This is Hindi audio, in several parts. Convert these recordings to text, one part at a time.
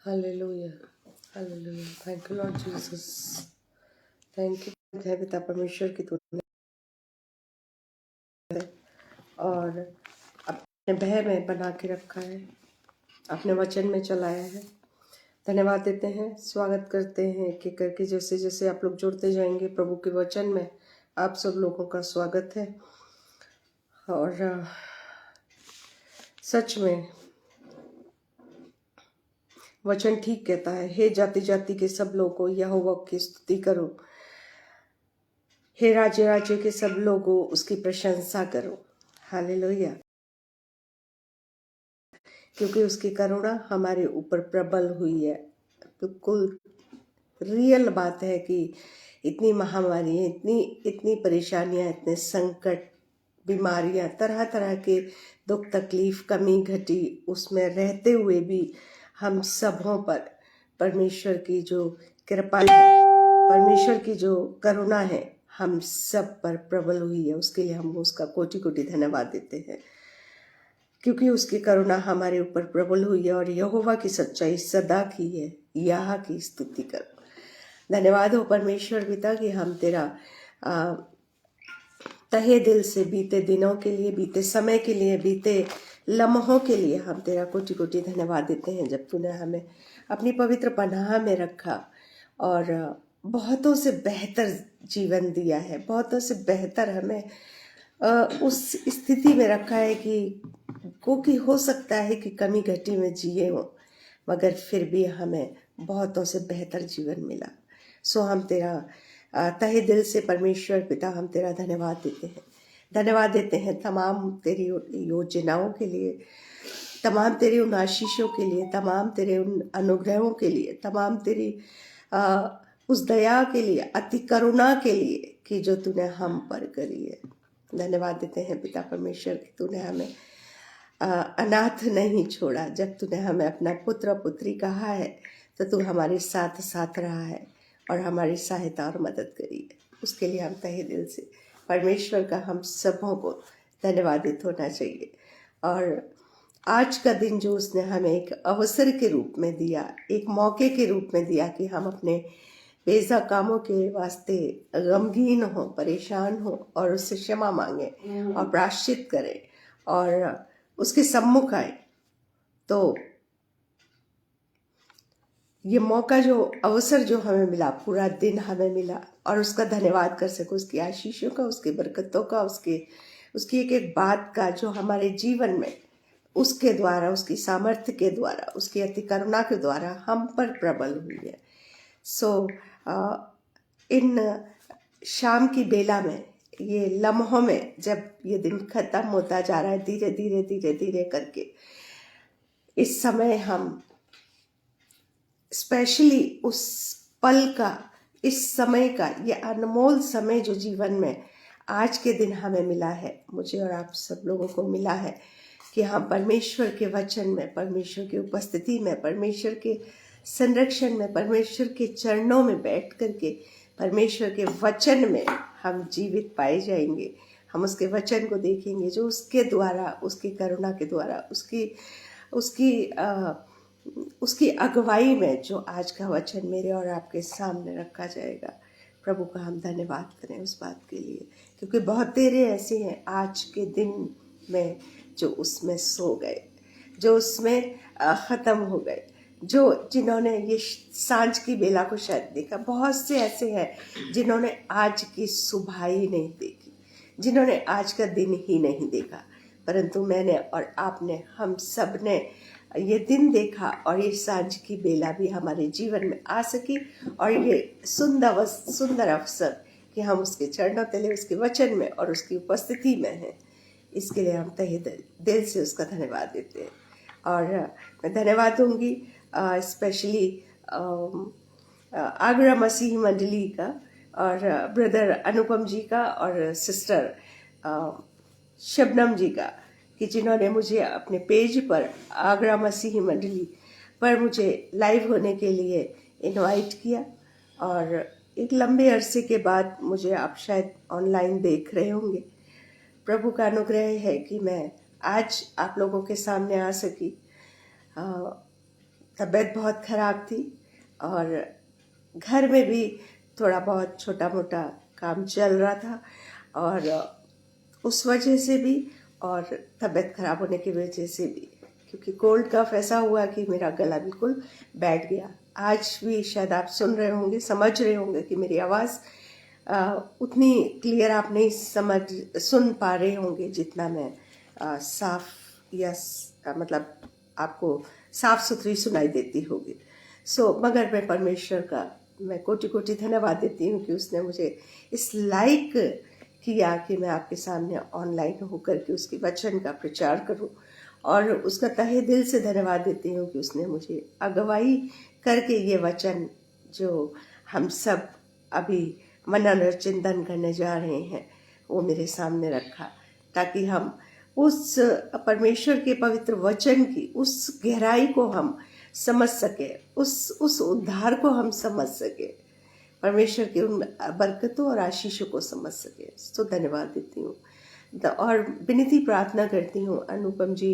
Hallelujah, hallelujah. Thank you Lord Jesus. Thank you है पिता परमेश्वर की तूने और अपने भय में बना के रखा है, अपने वचन में चलाया है। धन्यवाद देते हैं, स्वागत करते हैं कि करके जैसे जैसे आप लोग जुड़ते जाएंगे प्रभु के वचन में, आप सब लोगों का स्वागत है। और सच में वचन ठीक कहता है, हे जाति जाति के सब लोगों यहोवा की स्तुति करो, हे राज्य राज्य के सब लोगों उसकी प्रशंसा करो। हालेलुया। क्योंकि उसकी करुणा हमारे ऊपर प्रबल हुई है। बिल्कुल रियल बात है कि इतनी महामारी, इतनी इतनी परेशानियां, इतने संकट, बीमारियां, तरह तरह के दुख तकलीफ, कमी घटी, उसमें रहते हुए भी हम सबों पर परमेश्वर की जो कृपा है, परमेश्वर की जो करुणा है, हम सब पर प्रबल हुई है। उसके लिए हम उसका कोटि कोटि धन्यवाद देते हैं, क्योंकि उसकी करुणा हमारे ऊपर प्रबल हुई है और यहोवा की सच्चाई सदा की है। यहाँ की स्तुति करो। धन्यवाद हो परमेश्वर पिता कि हम तेरा तहे दिल से बीते दिनों के लिए, बीते समय के लिए, बीते लम्हों के लिए हम तेरा कोटि कोटि धन्यवाद देते हैं, जब तूने हमें अपनी पवित्र पनाह में रखा और बहुतों से बेहतर जीवन दिया है, बहुतों से बेहतर हमें उस स्थिति में रखा है कि हो सकता है कि कमी घटी में जिए हो, मगर फिर भी हमें बहुतों से बेहतर जीवन मिला। सो हम तेरा तहे दिल से परमेश्वर पिता हम तेरा धन्यवाद देते हैं। धन्यवाद देते हैं तमाम तेरी योजनाओं के लिए, तमाम तेरी उन आशीषों के लिए, तमाम तेरे उन अनुग्रहों के लिए, तमाम तेरी उस दया के लिए, अति करुणा के लिए कि जो तूने हम पर करी है। धन्यवाद देते हैं पिता परमेश्वर कि तूने हमें अनाथ नहीं छोड़ा। जब तूने हमें अपना पुत्र पुत्री कहा है तो तू हमारे साथ साथ रहा है और हमारी सहायता और मदद करी है। उसके लिए हम तहे दिल से परमेश्वर का हम सबों को धन्यवादित होना चाहिए। और आज का दिन जो उसने हमें एक अवसर के रूप में दिया, एक मौके के रूप में दिया कि हम अपने बेजा कामों के वास्ते गमगीन हो, परेशान हो और उससे क्षमा मांगे और प्रायश्चित करें और उसके सम्मुख आए, तो ये मौका, जो अवसर जो हमें मिला, पूरा दिन हमें मिला और उसका धन्यवाद कर सको, उसकी आशीषों का, उसकी बरकतों का, उसकी एक एक बात का जो हमारे जीवन में उसके द्वारा, उसकी सामर्थ्य के द्वारा, उसकी अति करुणा के द्वारा हम पर प्रबल हुई है। सो इन शाम की बेला में, ये लम्हों में, जब ये दिन खत्म होता जा रहा है धीरे धीरे धीरे धीरे करके, इस समय हम स्पेशली उस पल का, इस समय का, ये अनमोल समय जो जीवन में आज के दिन हमें मिला है, मुझे और आप सब लोगों को मिला है, कि हम परमेश्वर के वचन में, परमेश्वर की उपस्थिति में, परमेश्वर के संरक्षण में, परमेश्वर के चरणों में बैठ करके परमेश्वर के वचन में हम जीवित पाए जाएंगे। हम उसके वचन को देखेंगे जो उसके द्वारा, उसकी करुणा के द्वारा, उसकी अगुवाई में जो आज का वचन मेरे और आपके सामने रखा जाएगा। प्रभु का हम धन्यवाद करें उस बात के लिए, क्योंकि बहुत तेरे ऐसे हैं आज के दिन में जो उसमें सो गए, जो उसमें ख़त्म हो गए, जिन्होंने ये सांझ की बेला को शायद देखा। बहुत से ऐसे हैं जिन्होंने आज की सुबह ही नहीं देखी, जिन्होंने आज का दिन ही नहीं देखा, परंतु मैंने और आपने, हम सब ने ये दिन देखा और ये सांझ की बेला भी हमारे जीवन में आ सकी और ये सुंदर अवसर कि हम उसके चरणों तले, उसके वचन में और उसकी उपस्थिति में हैं। इसके लिए हम तहे दिल से उसका धन्यवाद देते हैं। और मैं धन्यवाद दूंगी स्पेशली आगरा मसीह मंडली का और ब्रदर अनुपम जी का और सिस्टर शबनम जी का, कि जिन्होंने मुझे अपने पेज पर आगरा मसीह मंडली पर मुझे लाइव होने के लिए इनवाइट किया। और एक लंबे अरसे के बाद मुझे आप शायद ऑनलाइन देख रहे होंगे। प्रभु का अनुग्रह है कि मैं आज आप लोगों के सामने आ सकी। तबीयत बहुत ख़राब थी और घर में भी थोड़ा बहुत छोटा मोटा काम चल रहा था, और उस वजह से भी और तबीयत ख़राब होने की वजह से भी, क्योंकि कोल्ड कफ ऐसा हुआ कि मेरा गला बिल्कुल बैठ गया। आज भी शायद आप सुन रहे होंगे, समझ रहे होंगे कि मेरी आवाज़ उतनी क्लियर आप नहीं सुन पा रहे होंगे जितना मैं साफ या मतलब आपको साफ सुथरी सुनाई देती होगी। मगर मैं परमेश्वर का मैं कोटि कोटि धन्यवाद देती हूँ कि उसने मुझे इस लायक किया कि मैं आपके सामने ऑनलाइन होकर के उसके वचन का प्रचार करूं, और उसका तहे दिल से धन्यवाद देती हूँ कि उसने मुझे अगुवाई करके ये वचन जो हम सब अभी मनन और चिंतन करने जा रहे हैं वो मेरे सामने रखा, ताकि हम उस परमेश्वर के पवित्र वचन की उस गहराई को हम समझ सके, उस उद्धार को हम समझ सके, परमेश्वर की उन बरकतों और आशीषों को समझ सके। तो धन्यवाद देती हूँ और विनती प्रार्थना करती हूँ अनुपम जी,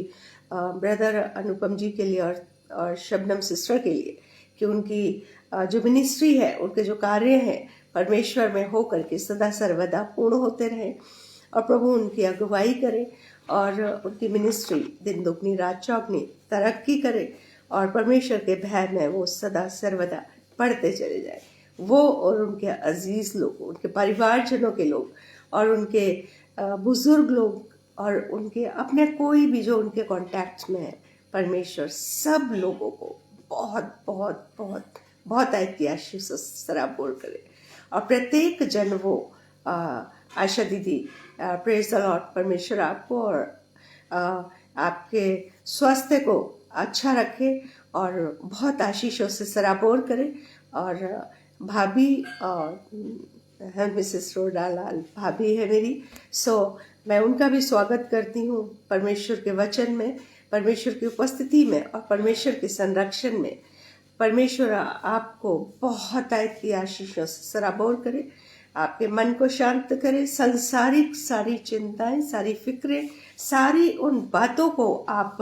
ब्रदर अनुपम जी के लिए और शबनम सिस्टर के लिए, कि उनकी जो मिनिस्ट्री है, उनके जो कार्य हैं परमेश्वर में हो करके सदा सर्वदा पूर्ण होते रहें, और प्रभु उनकी अगुवाई करे और उनकी मिनिस्ट्री दिन दुगनी रात चौगनी तरक्की करे, और परमेश्वर के भय में वो सदा सर्वदा पढ़ते चले जाए। वो और उनके अजीज लोग, उनके परिवारजनों के लोग और उनके बुजुर्ग लोग और उनके अपने कोई भी जो उनके कॉन्टैक्ट में है, परमेश्वर सब लोगों को बहुत बहुत बहुत बहुत ऐसी आशीष सराबोर करे, और प्रत्येक जन वो आशा दीदी, प्रेज द लॉर्ड, परमेश्वर आपको और आपके स्वास्थ्य को अच्छा रखे और बहुत आशीषों से सराबोर करे। और भाभी और मिसेस रोडालाल भाभी है मेरी, मैं उनका भी स्वागत करती हूँ परमेश्वर के वचन में, परमेश्वर की उपस्थिति में और परमेश्वर के संरक्षण में। परमेश्वर आपको बहुत ऐसी आशीषों से सराबोर करे, आपके मन को शांत करे, संसारिक सारी चिंताएं, सारी फिक्रें, सारी उन बातों को आप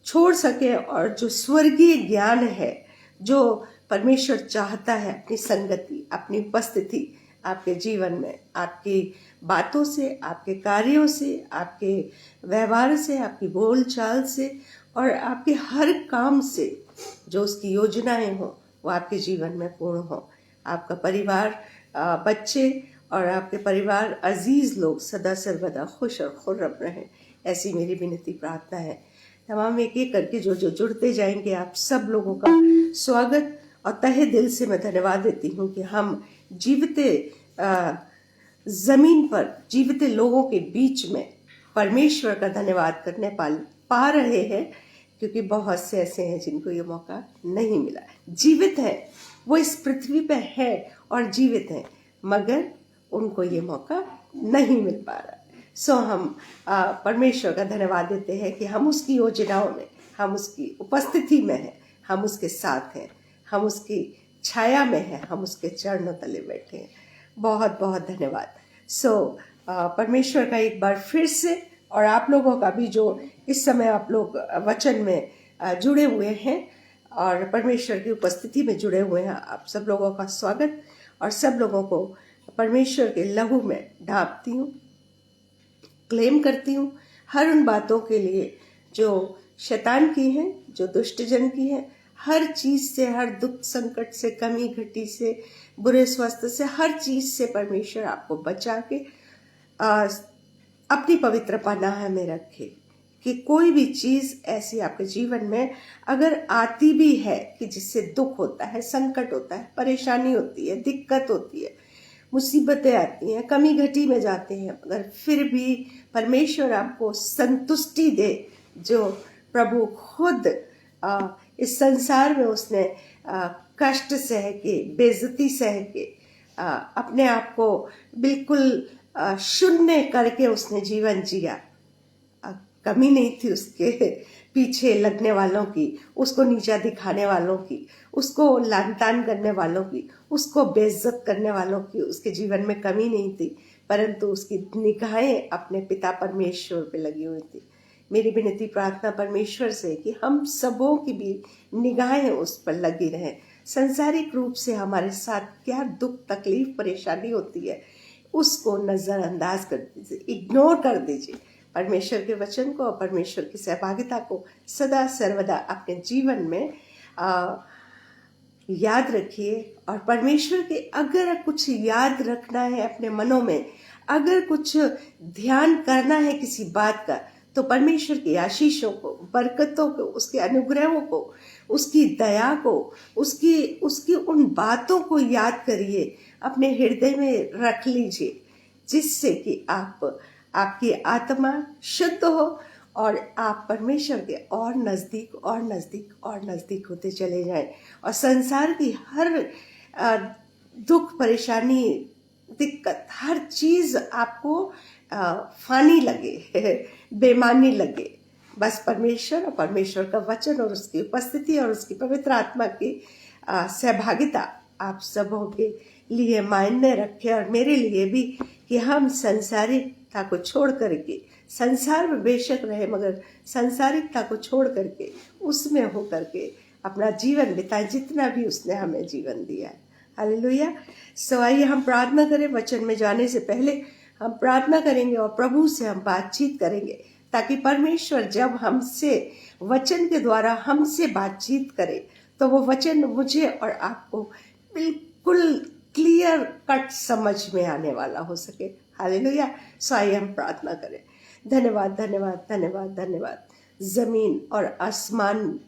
छोड़ सके, और जो स्वर्गीय ज्ञान है, जो परमेश्वर चाहता है, अपनी संगति, अपनी उपस्थिति आपके जीवन में, आपकी बातों से, आपके कार्यों से, आपके व्यवहार से, आपकी बोलचाल से और आपके हर काम से जो उसकी योजनाएं हो वो आपके जीवन में पूर्ण हो। आपका परिवार, बच्चे और आपके परिवार अजीज लोग सदा सर्वदा खुश और खुर्रम रहें, ऐसी मेरी विनती प्रार्थना है। तमाम एक एक करके जो जो जुड़ते जाएंगे, आप सब लोगों का स्वागत और तहे दिल से मैं धन्यवाद देती हूँ कि हम जीवते जमीन पर जीवते लोगों के बीच में परमेश्वर का धन्यवाद करने पा रहे हैं, क्योंकि बहुत से ऐसे हैं जिनको ये मौका नहीं मिला। जीवित है वो, इस पृथ्वी पे है और जीवित है, मगर उनको ये मौका नहीं मिल पा रहा। हम परमेश्वर का धन्यवाद देते हैं कि हम उसकी योजनाओं में, हम उसकी उपस्थिति में हैं, हम उसके साथ हैं, हम उसकी छाया में हैं, हम उसके चरणों तले बैठे हैं। बहुत बहुत धन्यवाद। परमेश्वर का एक बार फिर से, और आप लोगों का भी जो इस समय आप लोग वचन में जुड़े हुए हैं और परमेश्वर की उपस्थिति में जुड़े हुए हैं, आप सब लोगों का स्वागत, और सब लोगों को परमेश्वर के लहू में ढांपती हूँ, क्लेम करती हूँ हर उन बातों के लिए जो शैतान की हैं, जो दुष्टजन की हैं, हर चीज़ से, हर दुख संकट से, कमी घटी से, बुरे स्वास्थ्य से, हर चीज़ से परमेश्वर आपको बचा के अपनी पवित्र पनाह में रखे, कि कोई भी चीज़ ऐसी आपके जीवन में अगर आती भी है कि जिससे दुख होता है, संकट होता है, परेशानी होती है, दिक्कत होती है, मुसीबतें आती हैं, कमी घटी में जाते हैं, मगर फिर भी परमेश्वर आपको संतुष्टि दे, जो प्रभु खुद इस संसार में उसने कष्ट सह के, बेइज्जती सह के, अपने आप को बिल्कुल शून्य करके उसने जीवन जिया। कमी नहीं थी उसके पीछे लगने वालों की, उसको नीचा दिखाने वालों की, उसको लान तान करने वालों की, उसको बेइज्जत करने वालों की उसके जीवन में कमी नहीं थी, परंतु उसकी निगाहें अपने पिता परमेश्वर पे लगी हुई थी मेरी विनती प्रार्थना परमेश्वर से कि हम सबों की भी निगाहें उस पर लगी रहें। संसारिक रूप से हमारे साथ क्या दुख तकलीफ परेशानी होती है उसको नज़रअंदाज कर दीजिए, इग्नोर कर दीजिए। परमेश्वर के वचन को और परमेश्वर की सहभागिता को सदा सर्वदा अपने जीवन में याद रखिए। और परमेश्वर के अगर कुछ याद रखना है अपने मनों में, अगर कुछ ध्यान करना है किसी बात का, तो परमेश्वर की आशीषों को, बरकतों को, उसके अनुग्रहों को, उसकी दया को, उसकी उन बातों को याद करिए, अपने हृदय में रख लीजिए, जिससे कि आपकी आत्मा शुद्ध हो और आप परमेश्वर के और नज़दीक और नज़दीक और नज़दीक होते चले जाएं और संसार की हर दुख परेशानी दिक्कत हर चीज़ आपको फानी लगे, बेमानी लगे। बस परमेश्वर और परमेश्वर का वचन और उसकी उपस्थिति और उसकी पवित्र आत्मा की सहभागिता आप सबों के लिए मायने रखे और मेरे लिए भी, कि हम संसारिकता को छोड़ करके, संसार में बेशक रहे मगर संसारिकता को छोड़ करके उसमें हो करके अपना जीवन बिताएं जितना भी उसने हमें जीवन दिया है। हालेलुया। सो आइए हम प्रार्थना करें। वचन में जाने से पहले हम प्रार्थना करेंगे और प्रभु से हम बातचीत करेंगे, ताकि परमेश्वर जब हमसे वचन के द्वारा हमसे बातचीत करे तो वो वचन मुझे और आपको बिल्कुल क्लियर कट समझ में आने वाला हो सके। हालेलुया। सो आइए हम प्रार्थना करें। धन्यवाद धन्यवाद धन्यवाद धन्यवाद। जमीन और आसमान,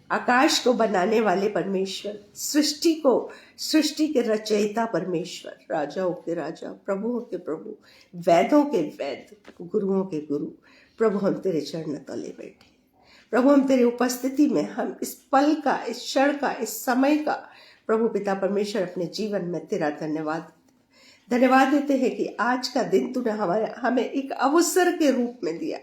आकाश को बनाने वाले परमेश्वर, सृष्टि के रचयिता परमेश्वर, राजाओं के राजा, प्रभुओं के प्रभु, वैदों के वैद, गुरुओं के गुरु, प्रभु हम तेरे चरण तले बैठे। प्रभु हम तेरी उपस्थिति में, हम इस पल का, इस क्षण का, इस समय का प्रभु पिता परमेश्वर अपने जीवन में तेरा धन्यवाद देते हैं कि आज का दिन तूने हमें एक अवसर के रूप में दिया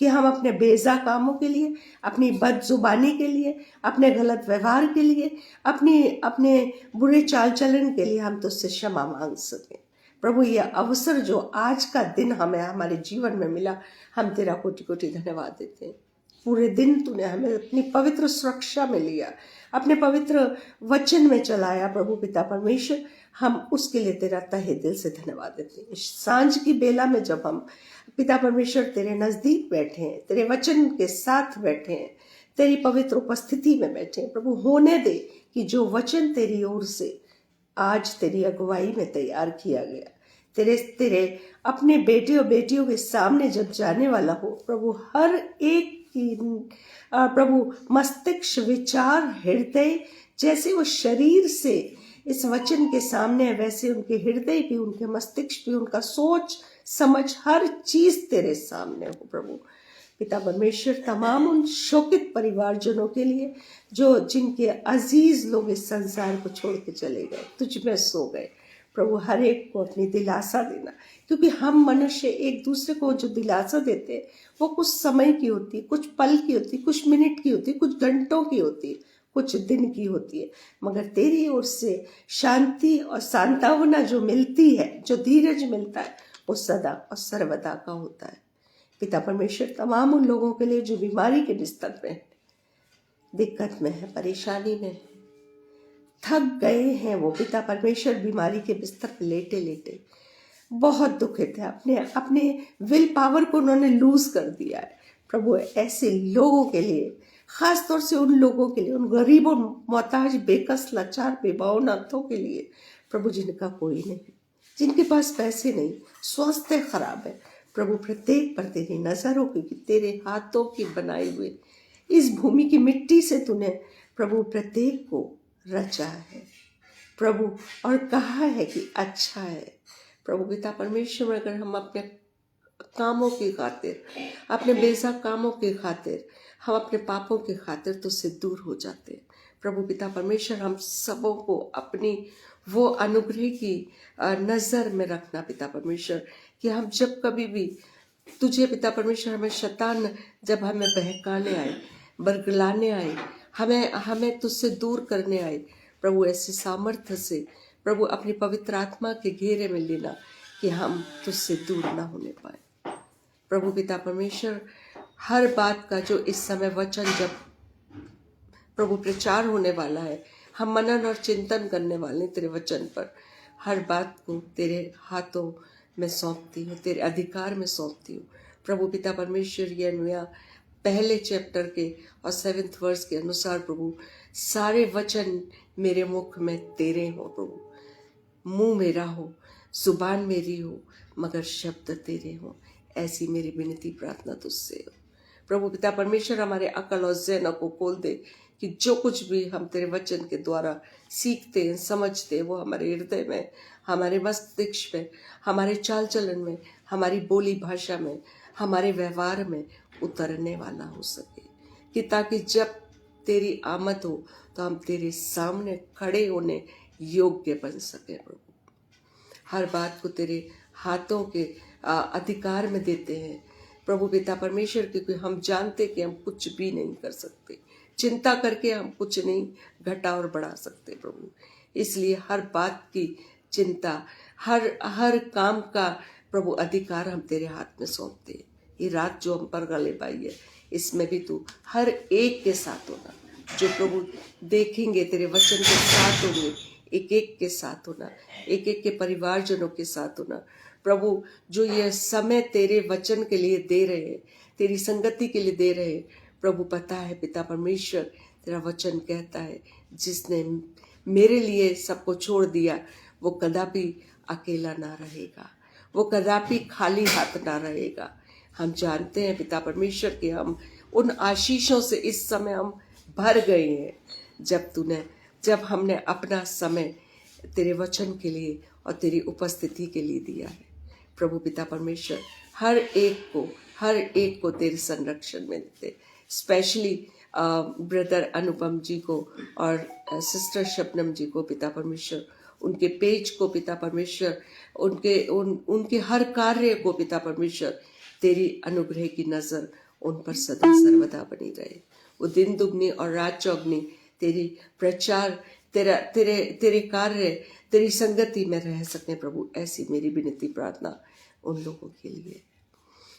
कि हम अपने बेजा कामों के लिए, अपनी बदजुबानी के लिए, अपने गलत व्यवहार के लिए, अपने बुरे चाल चलन के लिए हम तुझसे क्षमा मांग सकें। प्रभु यह अवसर जो आज का दिन हमें हमारे जीवन में मिला, हम तेरा कोटि कोटि धन्यवाद देते हैं। पूरे दिन तूने हमें अपनी पवित्र सुरक्षा में लिया, अपने पवित्र वचन में चलाया। प्रभु पिता परमेश्वर, हम उसके लिए तेरा तहे दिल से धन्यवाद देते हैं। इस सांझ की बेला में जब हम पिता परमेश्वर तेरे नजदीक बैठे हैं, तेरे वचन के साथ बैठे हैं, तेरी पवित्र उपस्थिति में बैठे हैं, प्रभु होने दे कि जो वचन तेरी ओर से आज तेरी अगुवाई में तैयार किया गया, तेरे अपने बेटे और बेटियों के सामने जब जाने वाला हो, प्रभु हर एक की प्रभु मस्तिष्क, विचार, हृदय, जैसे वो शरीर से इस वचन के सामने है, वैसे उनके हृदय भी, उनके मस्तिष्क भी, उनका सोच समझ हर चीज तेरे सामने हो। प्रभु पिता परमेश्वर, तमाम उन शोकित परिवारजनों के लिए जिनके अजीज लोग इस संसार को छोड़ के चले गए, तुझ में सो गए, प्रभु हर एक को अपनी दिलासा देना, क्योंकि हम मनुष्य एक दूसरे को जो दिलासा देते हैं वो कुछ समय की होती है, कुछ पल की होती है, कुछ मिनट की होती है, कुछ घंटों की होती है, कुछ दिन की होती है, मगर तेरी ओर से शांति और सांत्वना जो मिलती है, जो धीरज मिलता है, वो सदा और सर्वदा का होता है। पिता परमेश्वर, तमाम उन लोगों के लिए जो बीमारी के बिस्तर पे है, दिक्कत में है, परेशानी में है, थक गए हैं, वो पिता परमेश्वर बीमारी के बिस्तर पे लेटे लेटे बहुत दुखित है, अपने विल पावर को उन्होंने लूज कर दिया है। प्रभु ऐसे लोगों के लिए, खास तौर से उन लोगों के लिए, उन गरीबों, मोहताज, बेकस, लाचार, बेबाओ नाथों के लिए, प्रभु जिनका कोई नहीं, जिनके पास पैसे नहीं, स्वास्थ्य खराब है, प्रभु प्रत्येक पर तेरी नजर हो, क्योंकि तेरे हाथों की बनाई हुई इस भूमि की मिट्टी से तूने प्रभु प्रत्येक को रचा है प्रभु, और कहा है कि अच्छा है। प्रभु पिता परमेश्वर, अगर हम अपने कामों की खातिर, अपने बेजा कामों की खातिर, हम अपने पापों की खातिर तुझसे दूर हो जाते हैं, प्रभु पिता परमेश्वर, हम सबों को अपनी वो अनुग्रह की नज़र में रखना पिता परमेश्वर, कि हम जब कभी भी तुझे पिता परमेश्वर, हमें शैतान जब हमें बहकाने आए, बरगलाने आए, हमें तुझसे दूर करने आए, प्रभु ऐसे सामर्थ्य से प्रभु अपनी पवित्र आत्मा के घेरे में लेना कि हम तुझसे दूर ना होने पाए। प्रभु पिता परमेश्वर, हर बात का जो इस समय वचन जब प्रभु प्रचार होने वाला है, हम मनन और चिंतन करने वाले हैं तेरे वचन पर। हर बात को तेरे हाथों में सौंपती हूँ, तेरे अधिकार में सौंपती हूँ। प्रभु पिता परमेश्वर, ये अनुया पहले चैप्टर के और 7th वर्स के अनुसार प्रभु सारे वचन मेरे मुख में तेरे हो प्रभु। मुंह मेरा हो, जुबान मेरी हो, मगर शब्द तेरे हो। ऐसी मेरी विनती प्रार्थना तुझसे हो। प्रभु पिता परमेश्वर, हमारे अकल और ज़हन को खोल दे कि जो कुछ भी हम तेरे वचन के द्वारा सीखते हैं, समझते हैं, वो हमारे हृदय में, हमारे मस्तिष्क में, हमारे चाल चलन में, हमारी बोली भाषा में, हमारे व्यवहार में उतरने वाला हो सके, कि ताकि जब तेरी आमद हो तो हम तेरे सामने खड़े होने योग्य बन सके प्रभु। हर बात को तेरे हाथों के अधिकार में देते हैं प्रभु पिता परमेश्वर, क्योंकि हम जानते कि हम कुछ भी नहीं कर सकते, चिंता करके हम कुछ नहीं घटा और बढ़ा सकते प्रभु। इसलिए हर बात की चिंता, हर काम का प्रभु अधिकार हम तेरे हाथ में सौंपते हैं। ये रात जो हम पर गले पाई है, इसमें भी तू हर एक के साथ होना, जो प्रभु देखेंगे तेरे वचन के साथ होंगे, एक एक के साथ होना, एक एक के परिवारजनों के साथ होना प्रभु। जो ये समय तेरे वचन के लिए दे रहे हैं, तेरी संगति के लिए दे रहे हैं प्रभु, पता है पिता परमेश्वर, तेरा वचन कहता है जिसने मेरे लिए सबको छोड़ दिया वो कदापि अकेला ना रहेगा, वो कदापि खाली हाथ ना रहेगा। हम जानते हैं पिता परमेश्वर कि हम उन आशीषों से इस समय हम भर गए हैं, जब हमने अपना समय तेरे वचन के लिए और तेरी उपस्थिति के लिए दिया है प्रभु पिता परमेश्वर। हर एक को तेरे संरक्षण में देते, स्पेशली ब्रदर अनुपम जी को और सिस्टर शबनम जी को पिता परमेश्वर, उनके पेज को पिता परमेश्वर, उनके हर कार्य को पिता परमेश्वर, तेरी अनुग्रह की नजर उन पर सदा सर्वदा बनी रहे। वो दिन दुगनी और रात चौगनी तेरी प्रचार, तेरे कार्य, तेरी संगति में रह सके प्रभु। ऐसी मेरी विनती प्रार्थना उन लोगों के लिए,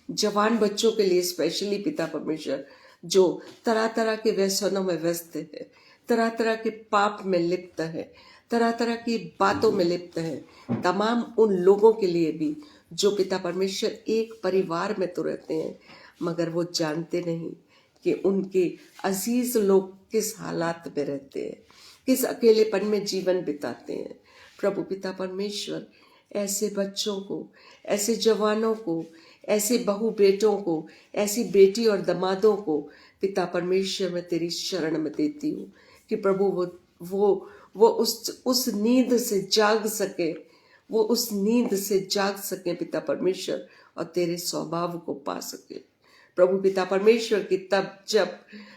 जवान बच्चों के लिए स्पेशली पिता परमेश्वर, जो तरह तरह के व्यसनों में व्यस्त है, तरह तरह के पाप में लिप्त है, तरह तरह की बातों में लिप्त है। तमाम उन लोगों के लिए भी जो पिता परमेश्वर एक परिवार में तो रहते हैं, मगर वो जानते नहीं कि उनके अजीज लोग किस हालात में रहते हैं, किस अकेलेपन में जीवन बिताते हैं प्रभु पिता परमेश्वर। ऐसे बच्चों को, ऐसे जवानों को, ऐसे बहू बेटों को, ऐसी बेटी और दमादों को पिता परमेश्वर मैं तेरी शरण में देती हूँ कि प्रभु वो उस नींद से जाग सके, वो उस नींद से जाग सके पिता परमेश्वर, और तेरे स्वभाव को पा सके प्रभु पिता परमेश्वर की। तब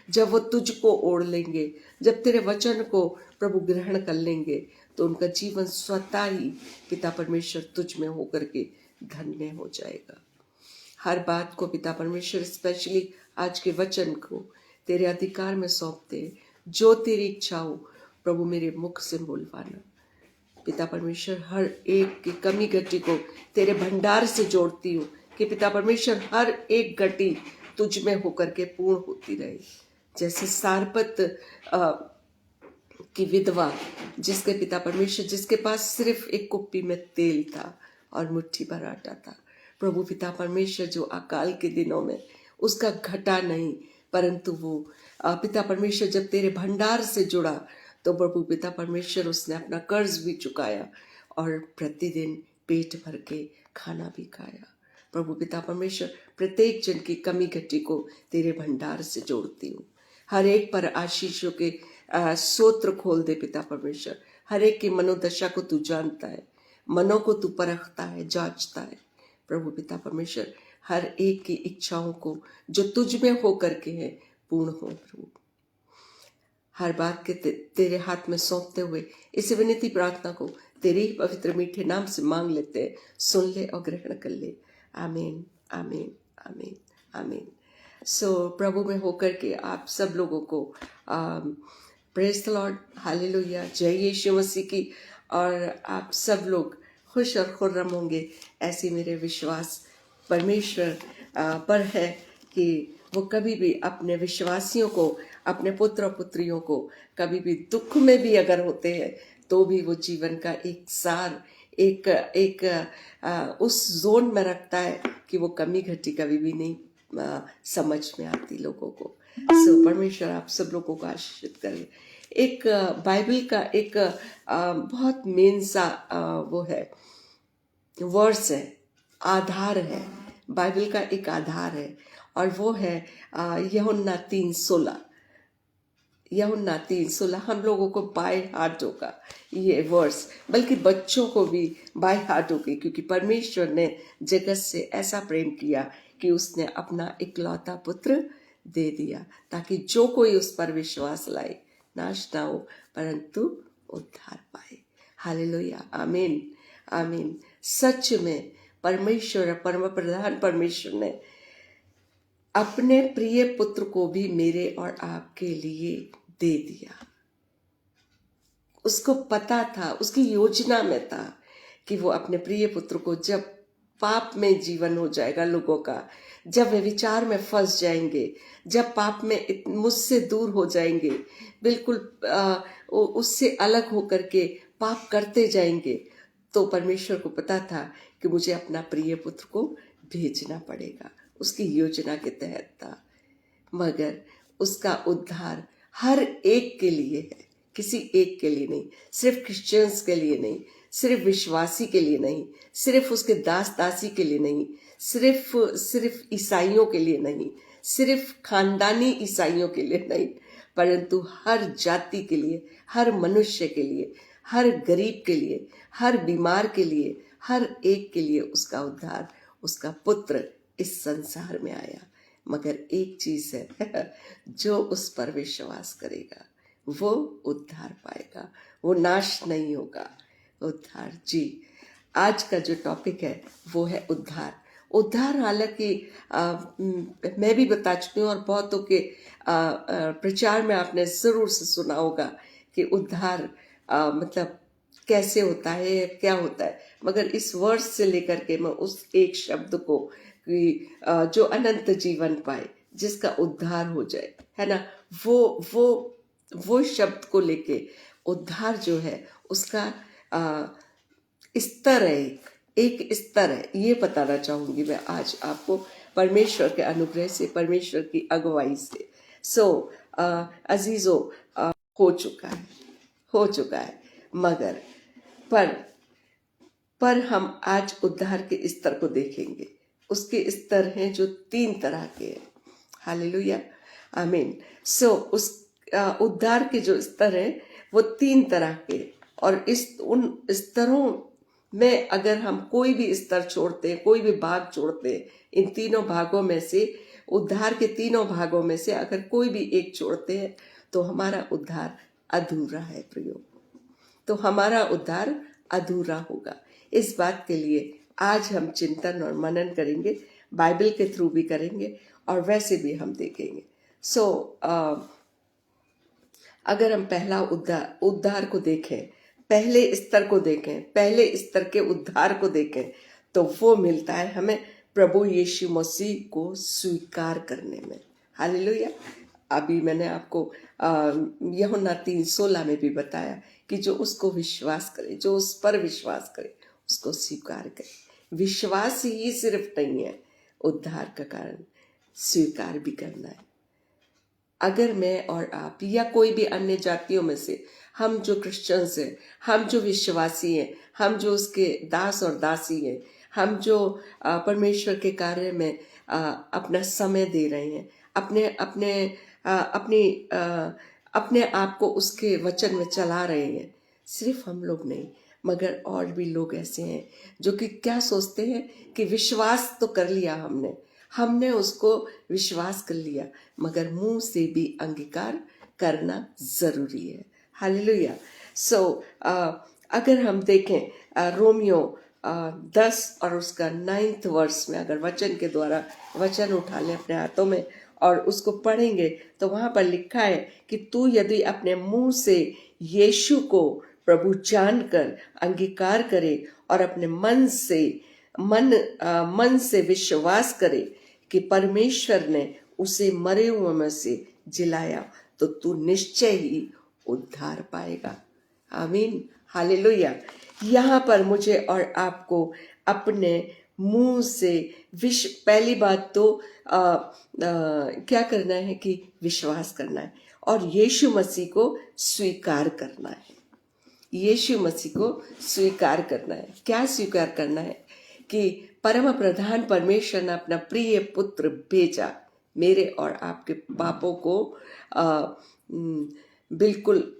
जब वो तुझको ओढ़ लेंगे, जब तेरे वचन को प्रभु ग्रहण कर लेंगे, तो उनका जीवन स्वतः ही पिता परमेश्वर तुझ में होकर के धन्य हो जाएगा। हर बात को पिता परमेश्वर, स्पेशली आज के वचन को तेरे अधिकार में सौंपते हैं। जो तेरी इच्छा हो प्रभु मेरे मुख से बोलवाना पिता परमेश्वर। हर एक की कमी घटी को तेरे भंडार से जोड़ती हूँ कि पिता परमेश्वर हर एक घटी तुझ में होकर के पूर्ण होती रहे। जैसे सारपत की विधवा, जिसके पिता परमेश्वर, जिसके पास सिर्फ एक कुप्पी में तेल था और मुट्ठी भर आटा था प्रभु पिता परमेश्वर, जो अकाल के दिनों में उसका घटा नहीं, परंतु वो पिता परमेश्वर जब तेरे भंडार से जुड़ा तो प्रभु पिता परमेश्वर उसने अपना कर्ज भी चुकाया और प्रतिदिन पेट भर के खाना भी खाया। प्रभु पिता परमेश्वर, प्रत्येक जन की कमी घटी को तेरे भंडार से जोड़ती हूँ। हर एक पर आशीषों के सोत्र खोल दे पिता परमेश्वर। हर एक की मनोदशा को तू जानता है, मनों को तू परखता है, जांचता है प्रभु पिता परमेश्वर। हर एक की इच्छाओं को जो तुझ में हो करके है पूर्ण हो प्रभु। हर बात के तेरे हाथ में सौंपते हुए इस विनती प्रार्थना को तेरे ही पवित्र मीठे नाम से मांग लेते हैं। सुन ले और ग्रहण कर ले। आमीन, आमीन, आमीन, आमीन। प्रभु में होकर के आप सब लोगों को प्रेज द लॉर्ड, हालेलुया, जय यीशु मसीह की। और आप सब लोग खुश और खुर्रम होंगे, ऐसी मेरे विश्वास परमेश्वर पर है कि वो कभी भी अपने विश्वासियों को, अपने पुत्र और पुत्रियों को कभी भी दुख में भी अगर होते हैं तो भी वो जीवन का एक सार, एक एक उस जोन में रखता है कि वो कमी घटी कभी भी नहीं समझ में आती लोगों को। सो परमेश्वर आप सब लोगों को आशीषित करे। एक बाइबल का एक बहुत मेन सा वो है, वर्स है, आधार है, बाइबल का एक आधार है, और वो है यूहन्ना 3:16। यूहन्ना 3:16 हम लोगों को बाय हार्ट होगा ये वर्स, बल्कि बच्चों को भी बाय हार्ट होगी, क्योंकि परमेश्वर ने जगत से ऐसा प्रेम किया कि उसने अपना इकलौता पुत्र दे दिया, ताकि जो कोई उस पर विश्वास लाए नाश ना हो परंतु उद्धार पाए। हालेलुया, आमीन आमीन। सच में परमेश्वर, परम प्रधान परमेश्वर ने अपने प्रिय पुत्र को भी मेरे और आपके लिए दे दिया। उसको पता था, उसकी योजना में था कि वो अपने प्रिय पुत्र को, जब पाप में जीवन हो जाएगा लोगों का, जब वे विचार में फंस जाएंगे, जब पाप में मुझसे दूर हो जाएंगे, बिल्कुल उससे अलग होकर के पाप करते जाएंगे, तो परमेश्वर को पता था कि मुझे अपना प्रिय पुत्र को भेजना पड़ेगा। उसकी योजना के तहत था, मगर उसका उद्धार हर एक के लिए है, किसी एक के लिए नहीं, सिर्फ क्रिश्चियंस के लिए नहीं, सिर्फ विश्वासी के लिए नहीं, सिर्फ उसके दास दासी के लिए नहीं, सिर्फ ईसाइयों के लिए नहीं, सिर्फ खानदानी ईसाइयों के लिए नहीं, परंतु हर जाति के लिए, हर मनुष्य के लिए, हर गरीब के लिए, हर बीमार के लिए, हर एक के लिए उसका उद्धार, उसका पुत्र इस संसार में आया। मगर एक चीज है, जो उस पर विश्वास करेगा वो उद्धार पाएगा, वो नाश नहीं होगा, उद्धार। जी, आज का जो टॉपिक है वो है उद्धार। उद्धार हालांकि मैं भी बता चुकी हूँ और बहुतों के प्रचार में आपने जरूर से सुना होगा कि उद्धार मतलब कैसे होता है, क्या होता है, मगर इस वर्ष से लेकर के मैं उस एक शब्द को कि जो अनंत जीवन पाए, जिसका उद्धार हो जाए, है ना, वो शब्द को लेके उद्धार जो है उसका स्तर है, एक स्तर है, ये बताना चाहूंगी मैं आज आपको परमेश्वर के अनुग्रह से, परमेश्वर की अगुवाई से। सो अजीजों, हो चुका है, मगर पर हम आज उद्धार के स्तर को देखेंगे। उसके स्तर हैं जो 3 तरह के हैं। हालेलुया, आमीन। सो उस उद्धार के जो स्तर हैं वो 3 तरह के, और उन स्तरों में अगर हम कोई भी स्तर छोड़ते हैं, कोई भी भाग छोड़ते हैं, इन तीनों भागों में से, उद्धार के तीनों भागों में से अगर कोई भी एक छोड़ते हैं तो हमारा उद्धार अधूरा है प्रियो, तो हमारा उद्धार अधूरा होगा। इस बात के लिए आज हम चिंतन और मनन करेंगे, बाइबल के थ्रू भी करेंगे और वैसे भी हम देखेंगे। सो अगर हम पहला उद्धार को देखें, पहले स्तर को देखें, पहले स्तर के उद्धार को देखें, तो वो मिलता है हमें प्रभु यीशु मसीह को स्वीकार करने में। हालेलुया। अभी मैंने आपको यूहन्ना 3:16 में भी बताया कि जो उसको विश्वास करे, जो उस पर विश्वास करे, उसको स्वीकार करे। विश्वास ही सिर्फ नहीं है उद्धार का कारण, स्वीकार भी करना है। अगर मैं और आप या कोई भी अन्य जातियों में से, हम जो क्रिश्चियंस हैं, हम जो विश्वासी हैं, हम जो उसके दास और दासी हैं, हम जो परमेश्वर के कार्य में अपना समय दे रहे हैं, अपने आप को उसके वचन में चला रहे हैं, सिर्फ हम लोग नहीं मगर और भी लोग ऐसे हैं जो कि क्या सोचते हैं कि विश्वास तो कर लिया हमने उसको विश्वास कर लिया, मगर मुंह से भी अंगीकार करना जरूरी है। हालेलुया। सो अगर हम देखें रोमियो 10 और उसका 9th वर्स में, अगर वचन के द्वारा वचन उठा लें अपने हाथों में और उसको पढ़ेंगे तो वहां पर लिखा है कि तू यदि अपने मुंह से यीशु को प्रभु जानकर अंगीकार करे और अपने मन से विश्वास करे कि परमेश्वर ने उसे मरे हुए में से जिलाया तो तू निश्चय ही उद्धार पाएगा। आमीन, हालेलुया। यहाँ पर मुझे और आपको अपने मुंह से पहली बात तो क्या करना है कि विश्वास करना है और यीशु मसीह को स्वीकार करना है। यीशु मसीह को स्वीकार करना है। क्या स्वीकार करना है? कि परम प्रधान परमेश्वर ने अपना प्रिय पुत्र भेजा मेरे और आपके पापों को बिल्कुल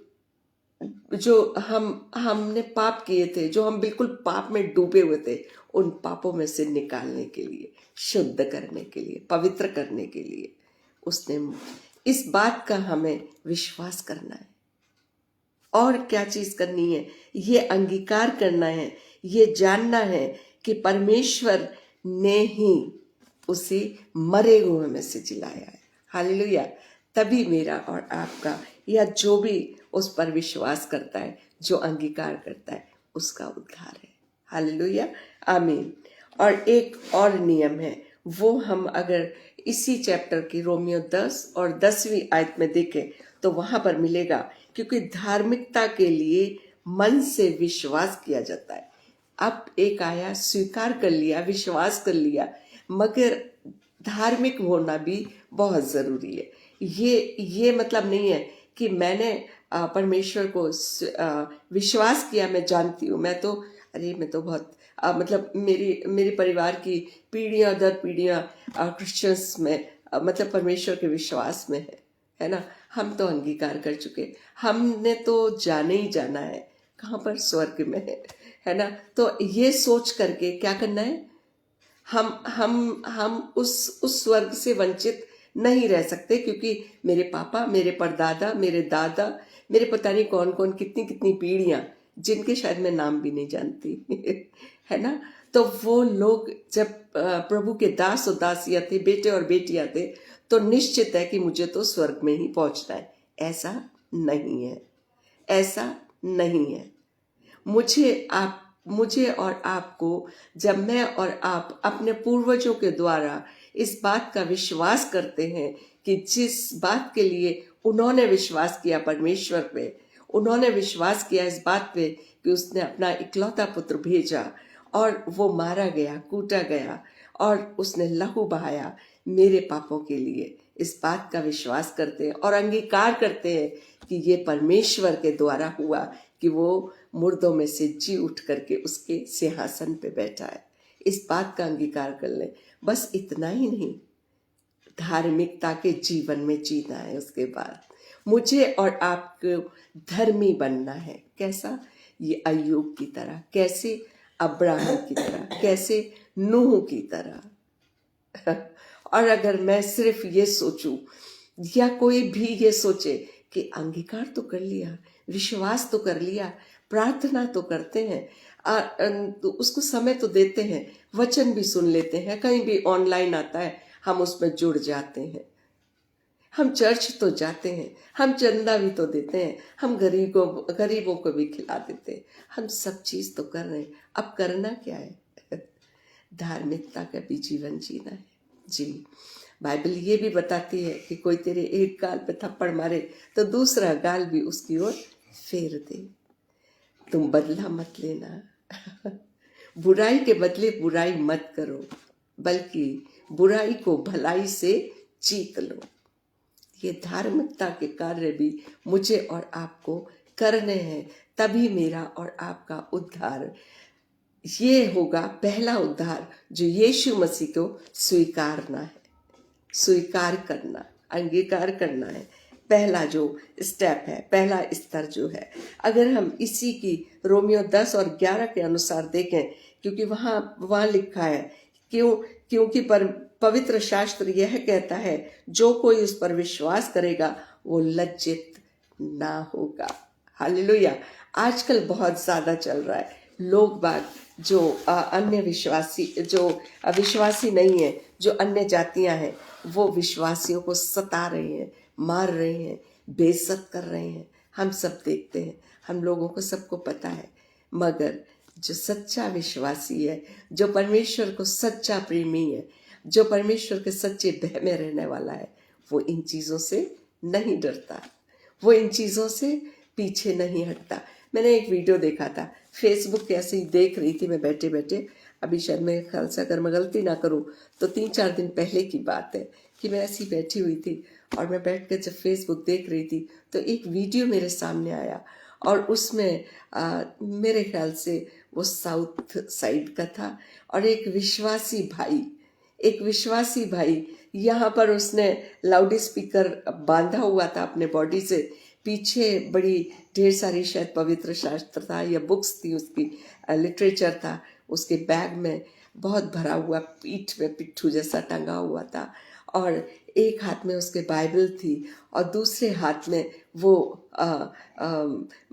जो हमने पाप किए थे, जो हम बिल्कुल पाप में डूबे हुए थे, उन पापों में से निकालने के लिए, शुद्ध करने के लिए, पवित्र करने के लिए उसने इस बात का हमें विश्वास करना है। और क्या चीज करनी है? ये अंगीकार करना है, ये जानना है कि परमेश्वर ने ही उसे मरे हुए में से जिलाया है। हालेलुया। तभी मेरा और आपका या जो भी उस पर विश्वास करता है, जो अंगीकार करता है, उसका उद्धार है। हालेलुया, आमीन। और एक और नियम है, वो हम अगर इसी चैप्टर की रोमियो 10 और 10वीं आयत में देखें तो वहां पर मिलेगा, क्योंकि धार्मिकता के लिए मन से विश्वास किया जाता है। अब एक आया, स्वीकार कर लिया, विश्वास कर लिया, मगर धार्मिक होना भी बहुत जरूरी है। ये मतलब नहीं है कि मैंने परमेश्वर को विश्वास किया, मैं जानती हूँ, मैं तो बहुत मतलब मेरी परिवार की पीढ़ियां दर पीढ़ियां क्रिश्चियंस में मतलब परमेश्वर के विश्वास में है ना। हम तो अंगीकार कर चुके, हमने तो जाने ही जाना है, कहाँ पर? स्वर्ग में है ना। तो ये सोच करके क्या करना है, हम उस स्वर्ग से वंचित नहीं रह सकते, क्योंकि मेरे पापा, मेरे परदादा, मेरे दादा, मेरे पता नहीं कौन कौन कितनी कितनी पीढ़ियां, जिनके शायद मैं नाम भी नहीं जानती है ना। तो वो लोग जब प्रभु के दास और दासियां थे, बेटे और बेटियां थे, तो निश्चित है कि मुझे तो स्वर्ग में ही पहुंचना है। ऐसा नहीं है, ऐसा नहीं है। मुझे और आपको, जब मैं और आप अपने पूर्वजों के द्वारा इस बात का विश्वास करते हैं कि जिस बात के लिए उन्होंने विश्वास किया परमेश्वर पे, उन्होंने विश्वास किया इस बात पे कि उसने अपना इकलौता पुत्र भेजा और वो मारा गया, कूटा गया और उसने लहू बहाया मेरे पापों के लिए, इस बात का विश्वास करते हैं और अंगीकार करते हैं कि ये परमेश्वर के द्वारा हुआ, कि वो मुर्दों में से जी उठ करके उसके सिंहासन पे बैठा है। इस बात का अंगीकार कर ले। बस इतना ही नहीं, धार्मिकता के जीवन में जीना है। उसके बाद मुझे और आपको धर्मी बनना है। कैसा? ये अय्यूब की तरह, कैसे? अब्राहम की तरह, कैसे? नूह की तरह। और अगर मैं सिर्फ ये सोचूं या कोई भी ये सोचे कि अंगीकार तो कर लिया, विश्वास तो कर लिया, प्रार्थना तो करते हैं, तो उसको समय तो देते हैं, वचन भी सुन लेते हैं, कहीं भी ऑनलाइन आता है हम उसमें जुड़ जाते हैं, हम चर्च तो जाते हैं, हम चंदा भी तो देते हैं, हम गरीबों को भी खिला देते हैं, हम सब चीज तो कर रहे हैं। अब करना क्या है? धार्मिकता का भी जीवन जीना है। जी, बाइबल ये भी बताती है कि कोई तेरे एक गाल पे थप्पड़ मारे तो दूसरा गाल भी उसकी ओर फेर दे। तुम बदला मत लेना बुराई के बदले बुराई मत करो, बल्कि बुराई को भलाई से जीत लो। ये धार्मिकता के कार्य भी मुझे और आपको करने हैं, तभी मेरा और आपका उद्धार ये होगा। पहला उद्धार जो यीशु मसीह को स्वीकारना है, स्वीकार करना, अंगीकार करना है। पहला जो स्टेप है, पहला स्तर जो है, अगर हम इसी की रोमियो 10 और 11 के अनुसार देखें, क्योंकि वहां लिखा है क्योंकि पवित्र शास्त्र यह कहता है, जो कोई उस पर विश्वास करेगा वो लज्जित ना होगा। हालेलुया। आजकल बहुत ज्यादा चल रहा है, लोग बाग जो अन्य विश्वासी, जो अविश्वासी नहीं है, जो अन्य जातियां हैं, वो विश्वासियों को सता रहे हैं, मार रहे हैं, बेइज्जत कर रहे हैं। हम सब देखते हैं, हम लोगों को सबको पता है। मगर जो सच्चा विश्वासी है, जो परमेश्वर को सच्चा प्रेमी है, जो परमेश्वर के सच्चे भय में रहने वाला है वो इन चीज़ों से नहीं डरता, वो इन चीज़ों से पीछे नहीं हटता। मैंने एक वीडियो देखा था, फेसबुक पे ऐसे ही देख रही थी मैं बैठे बैठे, अभी शायद मेरे ख्याल से अगर मैं गलती ना करूं तो 3-4 दिन पहले की बात है कि मैं ऐसी बैठी हुई थी और मैं बैठ कर जब फेसबुक देख रही थी तो एक वीडियो मेरे सामने आया और उसमें मेरे ख्याल से वो साउथ साइड का था और एक विश्वासी भाई यहाँ पर उसने लाउड स्पीकर बांधा हुआ था अपने बॉडी से, पीछे बड़ी ढेर सारी शायद पवित्र शास्त्र था या बुक्स थी उसकी, लिटरेचर था उसके बैग में बहुत भरा हुआ, पीठ में पिट्ठू जैसा टंगा हुआ था और एक हाथ में उसके बाइबल थी और दूसरे हाथ में वो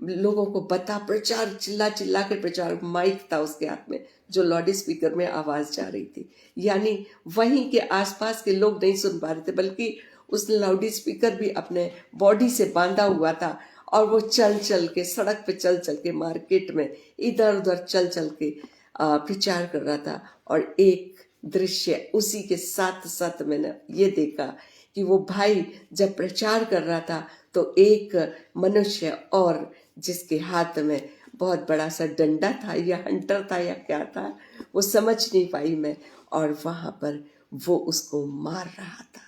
लोगों को प्रचार चिल्ला चिल्ला के प्रचार, माइक था उसके हाथ में जो लाउड स्पीकर में आवाज जा रही थी, यानी वहीं के आसपास के लोग नहीं सुन पा रहे थे बल्कि उसने लाउड स्पीकर भी अपने बॉडी से बांधा हुआ था और वो चल चल के सड़क पे चल चल के मार्केट में इधर उधर चल चल के प्रचार कर रहा था। और एक दृश्य उसी के साथ साथ मैंने ये देखा कि वो भाई जब प्रचार कर रहा था तो एक मनुष्य और जिसके हाथ में बहुत बड़ा सा डंडा था या हंटर था या क्या था वो समझ नहीं पाई मैं, और वहां पर वो उसको मार रहा था,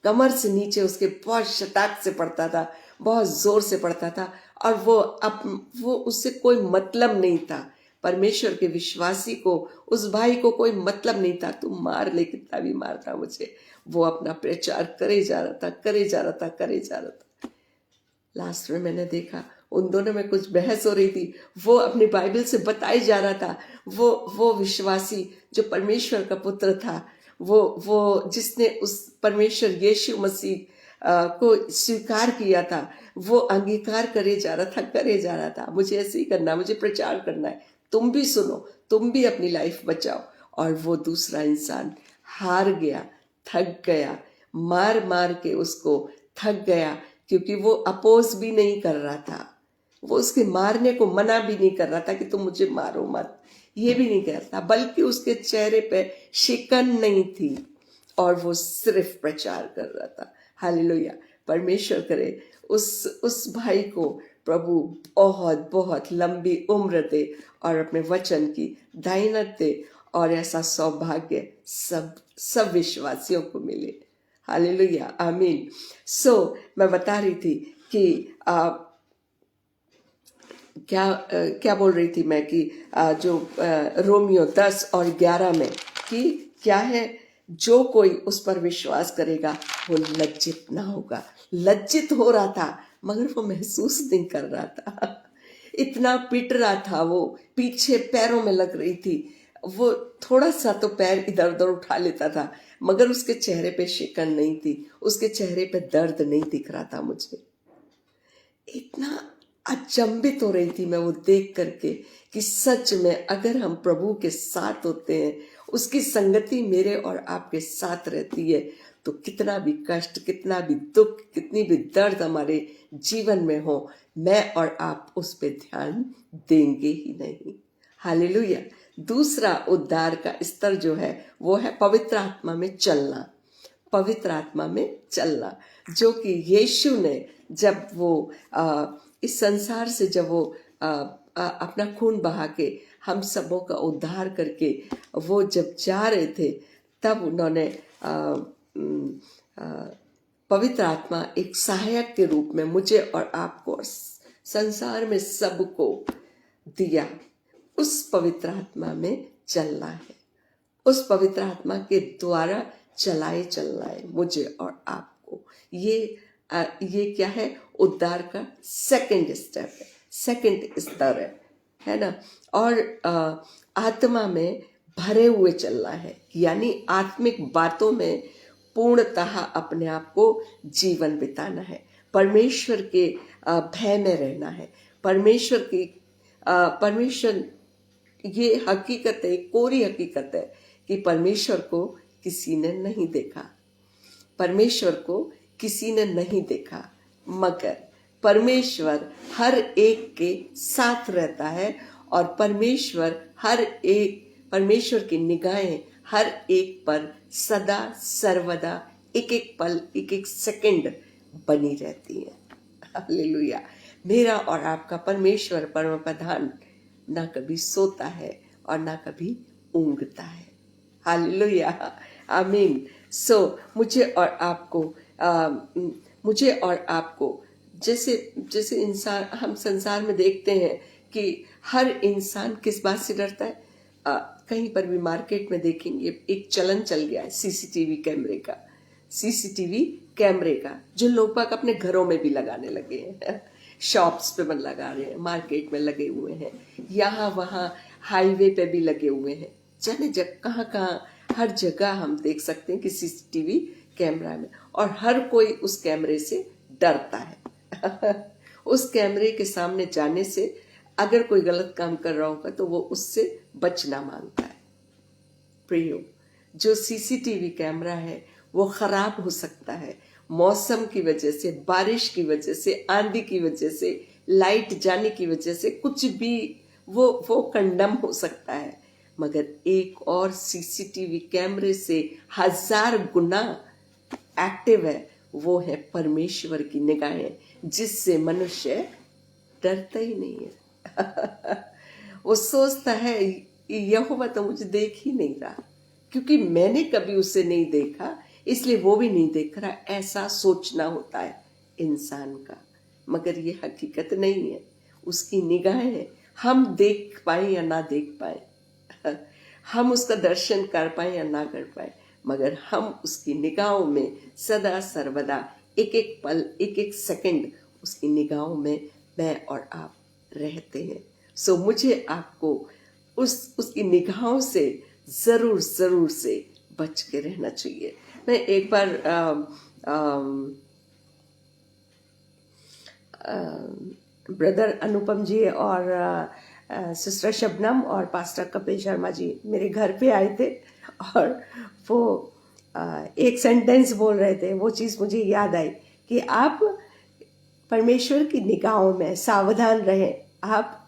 कमर से नीचे उसके बहुत शटाक से पड़ता था, बहुत जोर से पड़ता था और वो उससे कोई मतलब नहीं था। परमेश्वर के विश्वासी को, उस भाई को कोई मतलब नहीं था, तू मार ले कितना भी मारता मुझे, वो अपना प्रचार करे जा रहा था। लास्ट में मैंने देखा उन दोनों में कुछ बहस हो रही थी, वो अपनी बाइबल से बताई जा रहा था, वो विश्वासी जो परमेश्वर का पुत्र था, वो जिसने उस परमेश्वर यीशु मसीह को स्वीकार किया था, वो अंगीकार करे जा रहा था, मुझे ऐसे ही करना, मुझे प्रचार करना है, तुम भी सुनो, तुम भी अपनी लाइफ बचाओ। और वो दूसरा इंसान हार गया, थक गया, मार मार के उसको थक गया, क्योंकि वो अपोज भी नहीं कर रहा था, वो उसके मारने को मना भी नहीं कर रहा था कि तुम मुझे मारो मत, ये भी नहीं कह रहा था, बल्कि उसके चेहरे पे शिकन नहीं थी और वो सिर्फ प्रचार कर रहा था। हालेलुया, परमेश्वर करे उस भाई को प्रभु बहुत बहुत लंबी उम्र दे और अपने वचन की दाइनत दे और ऐसा सौभाग्य सब विश्वासियों को मिले। हालेलुया, आमीन। मैं बता रही थी कि क्या बोल रही थी मैं कि जो रोमियो 10 और 11 में कि क्या है, जो कोई उस पर विश्वास करेगा वो लज्जित ना होगा। लज्जित हो रहा था मगर वो महसूस नहीं कर रहा था, इतना पिट रहा था, वो पीछे पैरों में लग रही थी, वो थोड़ा सा तो पैर इधर उधर उठा लेता था मगर उसके चेहरे पे शिकन नहीं थी, उसके चेहरे पे दर्द नहीं दिख रहा था। मुझे इतना अचंभित हो रही थी मैं वो देख करके कि सच में अगर हम प्रभु के साथ होते हैं, उसकी संगति मेरे और आपके साथ रहती है, तो कितना भी कष्ट, कितना भी दुख, कितनी भी दर्द हमारे जीवन में हो, मैं और आप उस पे ध्यान देंगे ही नहीं। हालेलुया। दूसरा उद्धार का स्तर जो है वो है पवित्र आत्मा में चलना, पवित्र आत्मा में चलना, जो कि यीशु ने जब वो इस संसार से जब वो अपना खून बहा के हम सबों का उद्धार करके वो जब जा रहे थे, तब उन्होंने पवित्र आत्मा एक सहायक के रूप में मुझे और आपको और संसार में सबको दिया। उस पवित्र आत्मा में चलना है, उस पवित्र आत्मा के द्वारा चलना है मुझे और आपको। ये क्या है, उद्धार का सेकंड स्टेप है, सेकंड स्तर है ना। और आत्मा में भरे हुए चलना है, यानी आत्मिक बातों में पूर्णतः अपने आप को जीवन बिताना है, परमेश्वर के भय में रहना है, परमेश्वर ये हकीकत है, कोरी हकीकत है कि परमेश्वर को किसी ने नहीं देखा, परमेश्वर को किसी ने नहीं देखा, मगर परमेश्वर हर एक के साथ रहता है और परमेश्वर की निगाहें हर एक पर सदा सर्वदा एक एक पल एक एक सेकंड बनी रहती है। हालेलुया। मेरा और आपका परमेश्वर परम प्रधान ना कभी सोता है और ना कभी ऊँघता है। हालेलुया, आमीन। सो मुझे और आपको जैसे जैसे इंसान, हम संसार में देखते हैं कि हर इंसान किस बात से डरता है। कहीं पर भी मार्केट में देखेंगे, एक चलन चल गया है सीसीटीवी कैमरे का। सीसीटीवी कैमरे का जो लोग बाग अपने घरों में भी लगाने लगे हैं। शॉप्स पे मन लगा रहे हैं, मार्केट में लगे हुए हैं, यहाँ वहाँ हाईवे पे भी लगे हुए हैं। जाने कहाँ कहाँ हर जगह हम देख सकते हैं कि सीसीटीवी कैमरा में, और हर कोई उस कैमरे से डरता है। उस कैमरे के सामने जाने से अगर कोई गलत काम कर रहा होगा तो वो उससे बचना मांगता है। प्रियो, जो सीसीटीवी कैमरा है वो खराब हो सकता है, मौसम की वजह से, बारिश की वजह से, आंधी की वजह से, लाइट जाने की वजह से, कुछ भी वो कंडम हो सकता है। मगर एक और सीसीटीवी कैमरे से 1000 गुना एक्टिव है, वो है परमेश्वर की निगाहें, जिससे मनुष्य डरता ही नहीं है। वो सोचता है यहोवा तो मुझे देख ही नहीं रहा, क्योंकि मैंने कभी उसे नहीं देखा इसलिए वो भी नहीं देख रहा। ऐसा सोचना होता है इंसान का, मगर ये हकीकत नहीं है। उसकी निगाहें हम देख पाए या ना देख पाए, हम उसका दर्शन कर पाए या ना कर पाए, मगर हम उसकी निगाहों में सदा सर्वदा एक एक पल एक एक सेकंड उसकी निगाहों में मैं और आप रहते हैं। सो मुझे आपको उसकी निगाहों से जरूर जरूर से बच के रहना चाहिए। मैं एक बार ब्रदर अनुपम जी और सिस्टर शबनम और पास्टर कपिल शर्मा जी मेरे घर पे आए थे, और वो एक सेंटेंस बोल रहे थे। वो चीज़ मुझे याद आई कि आप परमेश्वर की निगाहों में सावधान रहें, आप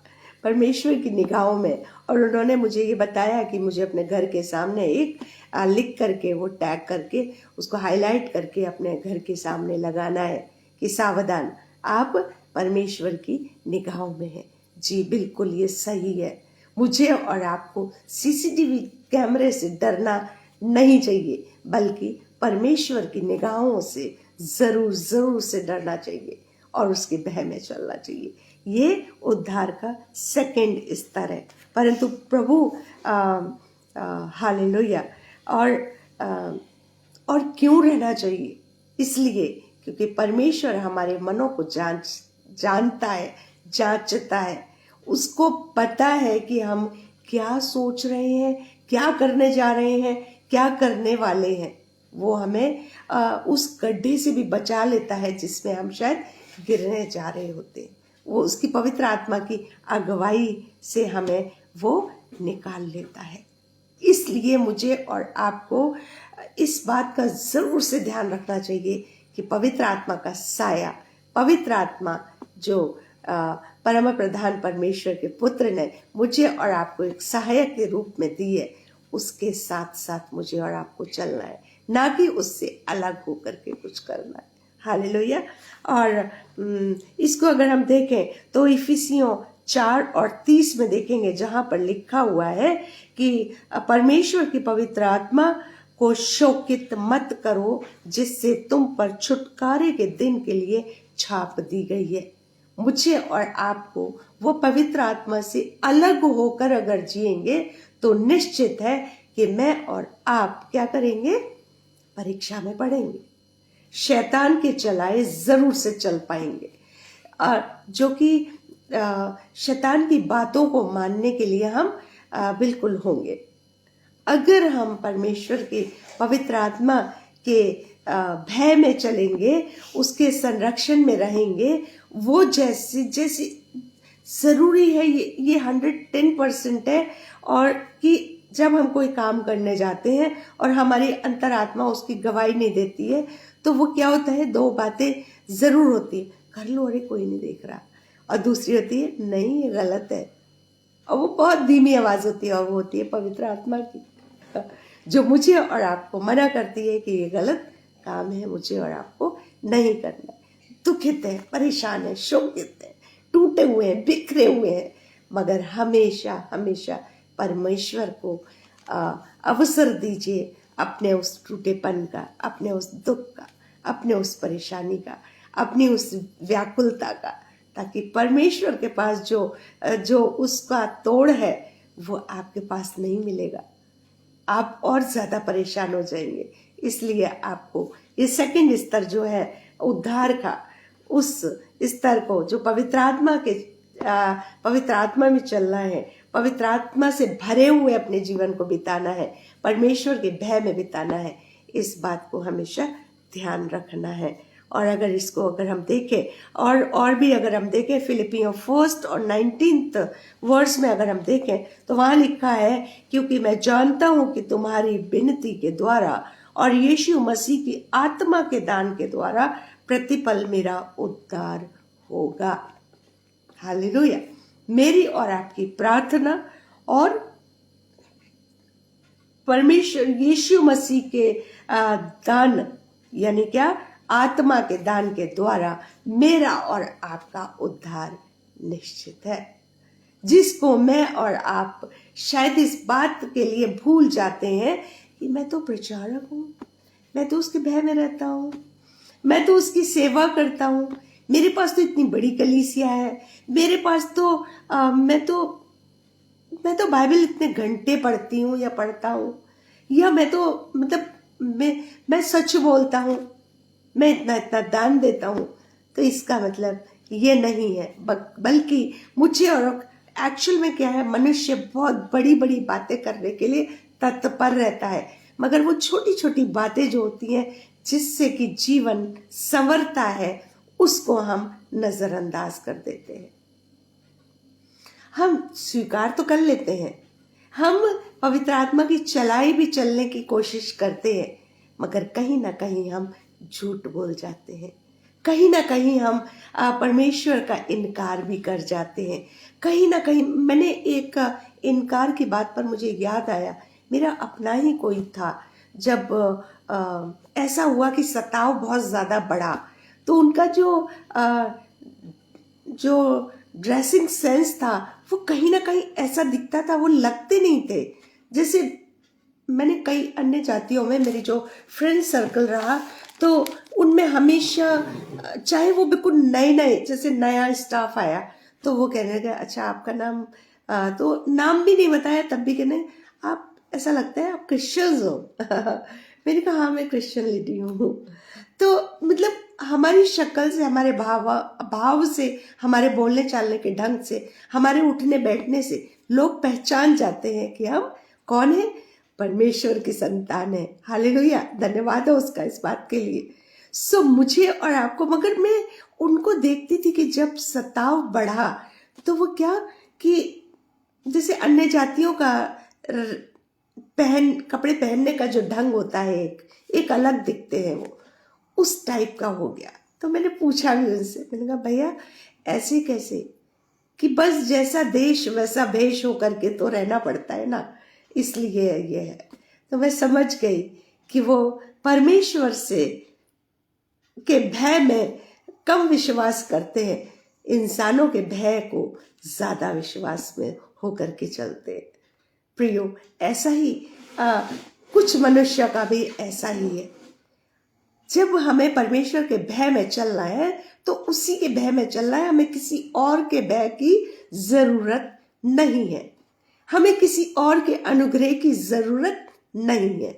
परमेश्वर की निगाहों में। और उन्होंने मुझे ये बताया कि मुझे अपने घर के सामने एक लिख करके, वो टैग करके, उसको हाईलाइट करके अपने घर के सामने लगाना है कि सावधान, आप परमेश्वर की निगाहों में हैं। जी बिल्कुल, ये सही है। मुझे और आपको सीसीटीवी कैमरे से डरना नहीं चाहिए, बल्कि परमेश्वर की निगाहों से जरूर जरूर से डरना चाहिए और उसके भय में चलना चाहिए। ये उद्धार का सेकंड स्तर है। परंतु प्रभु हालेलुया। और क्यों रहना चाहिए? इसलिए क्योंकि परमेश्वर हमारे मनों को जानता है, जांचता है। उसको पता है कि हम क्या सोच रहे हैं, क्या करने जा रहे हैं, क्या करने वाले हैं। वो हमें उस गड्ढे से भी बचा लेता है जिसमें हम शायद गिरने जा रहे होते हैं। वो उसकी पवित्र आत्मा की अगुवाई से हमें वो निकाल लेता है। इसलिए मुझे और आपको इस बात का जरूर से ध्यान रखना चाहिए कि पवित्र आत्मा का साया, पवित्र आत्मा जो परम प्रधान परमेश्वर के पुत्र ने मुझे और आपको एक सहायक के रूप में दी है, उसके साथ साथ मुझे और आपको चलना है, ना कि उससे अलग होकर के कुछ करना है। हालेलुया। और इसको अगर हम देखें तो इफिसियों 4:30 में देखेंगे, जहां पर लिखा हुआ है कि परमेश्वर की पवित्र आत्मा को शोकित मत करो, जिससे तुम पर छुटकारे के दिन के लिए छाप दी गई है। मुझे और आपको वो पवित्र आत्मा से अलग होकर अगर जिएंगे तो निश्चित है कि मैं और आप क्या करेंगे? परीक्षा में पड़ेंगे, शैतान के चलाए जरूर से चल पाएंगे, और जो कि शैतान की बातों को मानने के लिए हम बिल्कुल होंगे। अगर हम परमेश्वर के पवित्र आत्मा के भय में चलेंगे, उसके संरक्षण में रहेंगे, वो जैसी जरूरी है, ये 110% है। और कि जब हम कोई काम करने जाते हैं और हमारी अंतरात्मा उसकी गवाही नहीं देती है, तो वो क्या होता है, दो बातें जरूर होती है, कर लो, अरे कोई नहीं देख रहा, और दूसरी होती है नहीं ये गलत है, और वो बहुत धीमी आवाज होती है, और वो होती है पवित्र आत्मा की, जो मुझे और आपको मना करती है कि ये गलत काम है, मुझे और आपको नहीं करना है। दुखित है, परेशान है, शोकित है, टूटे हुए हैं, बिखरे हुए हैं, मगर हमेशा हमेशा परमेश्वर को अवसर दीजिए अपने उस टूटेपन का, अपने उस दुख का, अपने उस परेशानी का, अपनी उस व्याकुलता का, ताकि परमेश्वर के पास जो उसका तोड़ है वो आपके पास नहीं मिलेगा। आप और ज्यादा परेशान हो जाएंगे। इसलिए आपको ये सेकंड स्तर जो है उद्धार का, उस स्तर को जो पवित्र आत्मा में चलना है, पवित्र आत्मा से भरे हुए अपने जीवन को बिताना है, परमेश्वर के भय में बिताना है, इस बात को हमेशा ध्यान रखना है। और अगर हम देखें और भी अगर हम देखें फिलिपियों 1 और 19 वर्स में अगर हम देखें तो वहां लिखा है, क्योंकि मैं जानता हूं कि तुम्हारी विनती के द्वारा और यीशु मसीह की आत्मा के दान के द्वारा प्रतिपल मेरा उद्धार होगा। हालेलुया। मेरी और आपकी प्रार्थना और परमेश्वर यीशु मसीह के दान यानी क्या, आत्मा के दान के द्वारा मेरा और आपका उद्धार निश्चित है, जिसको मैं और आप शायद इस बात के लिए भूल जाते हैं कि मैं तो प्रचारक हूं, मैं तो उसके भय में रहता हूं, मैं तो उसकी सेवा करता हूं, मेरे पास तो इतनी बड़ी कलीसिया है, मेरे पास तो मैं तो बाइबल इतने घंटे पढ़ती हूँ या पढ़ता हूँ, या मैं तो मतलब मैं सच बोलता हूँ, मैं इतना इतना दान देता हूँ। तो इसका मतलब ये नहीं है, बल्कि मुझे और एक्चुअल में क्या है, मनुष्य बहुत बड़ी बड़ी बातें करने के लिए तत्पर रहता है, मगर वो छोटी छोटी बातें जो होती हैं जिससे कि जीवन संवरता है, उसको हम नजरअंदाज कर देते हैं। हम स्वीकार तो कर लेते हैं, हम पवित्र आत्मा की चलाई भी चलने की कोशिश करते हैं, मगर कहीं ना कहीं हम झूठ बोल जाते हैं, कहीं ना कहीं हम परमेश्वर का इनकार भी कर जाते हैं। कहीं ना कहीं मैंने एक इनकार की बात पर मुझे याद आया, मेरा अपना ही कोई था, जब ऐसा हुआ कि सताव बहुत ज्यादा बढ़ा, तो उनका जो ड्रेसिंग सेंस था वो कहीं ना कहीं ऐसा दिखता था, वो लगते नहीं थे जैसे, मैंने कई अन्य जातियों में मेरी जो फ्रेंड सर्कल रहा तो उनमें हमेशा, चाहे वो बिल्कुल नए नए, जैसे नया स्टाफ आया तो वो कहने लगे अच्छा आपका नाम, तो नाम भी नहीं बताया तब भी कहने आप, ऐसा लगता है आप क्रिश्चियंस हो। मैंने कहा हाँ मैं क्रिश्चियन लेडी हूँ। तो मतलब हमारी शक्ल से, हमारे भाव से, हमारे बोलने चालने के ढंग से, हमारे उठने बैठने से लोग पहचान जाते हैं कि हम कौन है, परमेश्वर की संतान है। हालेलुया, धन्यवाद है उसका इस बात के लिए। सो मुझे और आपको, मगर मैं उनको देखती थी कि जब सताव बढ़ा तो वो क्या कि जैसे अन्य जातियों का कपड़े पहनने का जो ढंग होता है, एक अलग दिखते हैं, वो उस टाइप का हो गया। तो मैंने पूछा भी उनसे, मैंने कहा भैया ऐसे कैसे, कि बस जैसा देश वैसा भेष होकर के तो रहना पड़ता है ना, इसलिए ये है। तो मैं समझ गई कि वो परमेश्वर से के भय में कम विश्वास करते हैं, इंसानों के भय को ज्यादा विश्वास में होकर के चलते हैं। प्रियो, ऐसा ही कुछ मनुष्य का भी ऐसा ही है। जब हमें परमेश्वर के भय में चलना है तो उसी के भय में चलना है, हमें किसी और के भय की जरूरत नहीं है, हमें किसी और के अनुग्रह की जरूरत नहीं है।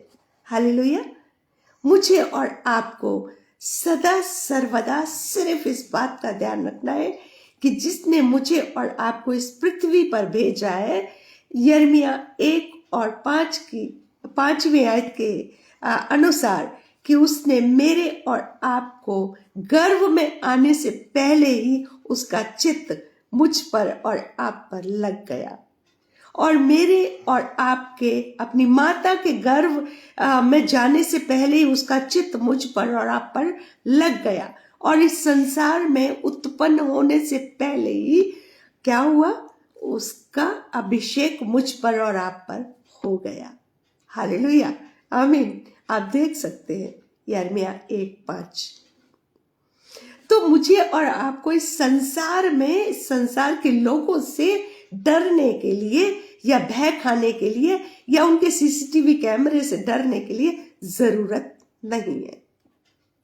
हालेलुया। मुझे और आपको सदा सर्वदा सिर्फ इस बात का ध्यान रखना है कि जिसने मुझे और आपको इस पृथ्वी पर भेजा है, यिर्मयाह 1 और 5वीं आयत के अनुसार, कि उसने मेरे और आपको गर्भ में आने से पहले ही उसका चित्त मुझ पर और आप पर लग गया, और मेरे और आपके अपनी माता के गर्भ में जाने से पहले ही उसका चित्त मुझ पर और आप पर लग गया, और इस संसार में उत्पन्न होने से पहले ही क्या हुआ, उसका अभिषेक मुझ पर और आप पर हो गया। हालेलुया, आमीन। आप देख सकते हैं यिर्मयाह 1:5। तो मुझे और आपको इस संसार में, इस संसार के लोगों से डरने के लिए या भय खाने के लिए या उनके सीसीटीवी कैमरे से डरने के लिए जरूरत नहीं है।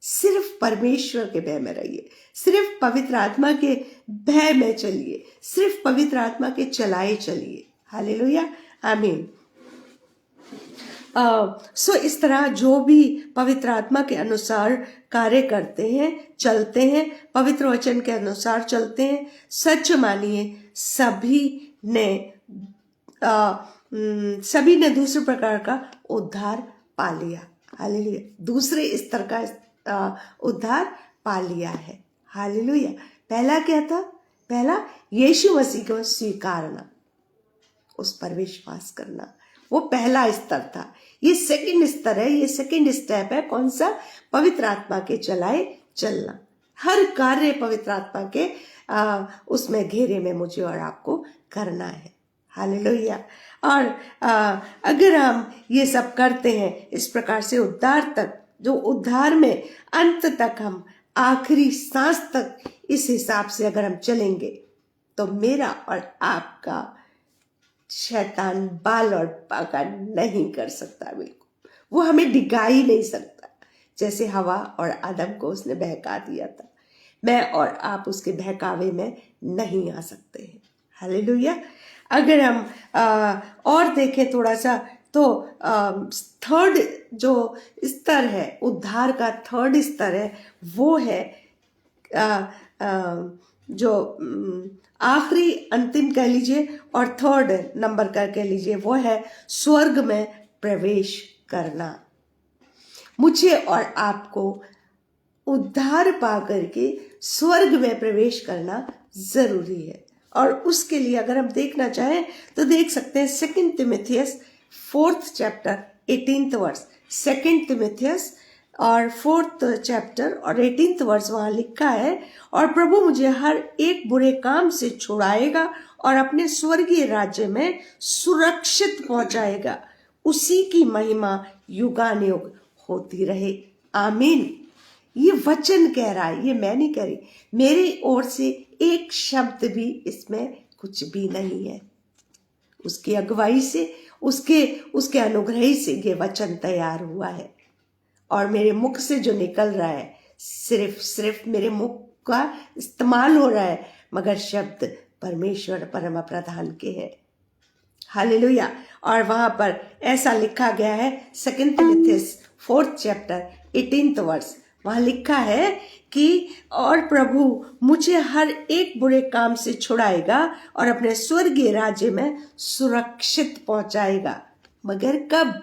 सिर्फ परमेश्वर के भय में रहिए, सिर्फ पवित्र आत्मा के भय में चलिए, सिर्फ पवित्र आत्मा के चलाए चलिए। हालेलुया, आमीन। सो इस तरह जो भी पवित्र आत्मा के अनुसार कार्य करते हैं, चलते हैं, पवित्र वचन के अनुसार चलते हैं, सच मानिए सभी ने दूसरे प्रकार का उद्धार पा लिया। हालेलुया, दूसरे स्तर का उद्धार पा लिया है। हालेलुया। पहला क्या था? पहला यीशु मसीह को स्वीकारना, उस पर विश्वास करना, वो पहला स्तर था। ये सेकंड स्तर है, ये सेकंड स्टेप है। कौन सा? पवित्र आत्मा के चलाए चलना। हर कार्य पवित्र आत्मा के उसमें घेरे में मुझे और आपको करना है। हालेलुया। और अगर हम ये सब करते हैं इस प्रकार से, उद्धार तक, जो उद्धार में अंत तक, हम आखिरी सांस तक इस हिसाब से अगर हम चलेंगे, तो मेरा और आपका शैतान बाल और बाका नहीं कर सकता। बिल्कुल, वो हमें डिगा ही नहीं सकता। जैसे हवा और आदम को उसने बहका दिया था, मैं और आप उसके बहकावे में नहीं आ सकते हैं। हालेलुया। अगर हम और देखें थोड़ा सा, तो थर्ड जो स्तर है, उद्धार का थर्ड स्तर है, वो है जो आखिरी, अंतिम कह लीजिए, और थर्ड नंबर का कह लीजिए, वो है स्वर्ग में प्रवेश करना। मुझे और आपको उद्धार पा करके स्वर्ग में प्रवेश करना जरूरी है। और उसके लिए अगर हम देखना चाहें तो देख सकते हैं 2 तिमुथियुस 4th chapter 18th वर्स। 2 तिमुथियुस और 4th chapter और 18th वर्स वहां लिखा है, और प्रभु मुझे हर एक बुरे काम से छुड़ाएगा और अपने स्वर्गीय राज्य में सुरक्षित पहुंचाएगा। उसी की महिमा युगानुयुग होती रहे। आमीन। ये वचन कह रहा है, ये मैं नहीं कह रही। मेरी ओर से एक शब्द भी इसमें कुछ भी नहीं है। उसकी अगुवाई से, उसके अनुग्रह से ये वचन तैयार हुआ है, और मेरे मुख से जो निकल रहा है, सिर्फ मेरे मुख का इस्तेमाल हो रहा है, मगर शब्द परमेश्वर परम प्रधान के हैं। हालेलुया। और वहां पर ऐसा लिखा गया है 2 तिमुथियुस 4th chapter 18th वर्स, वहां लिखा है कि और प्रभु मुझे हर एक बुरे काम से छुड़ाएगा और अपने स्वर्गीय राज्य में सुरक्षित पहुंचाएगा। मगर कब?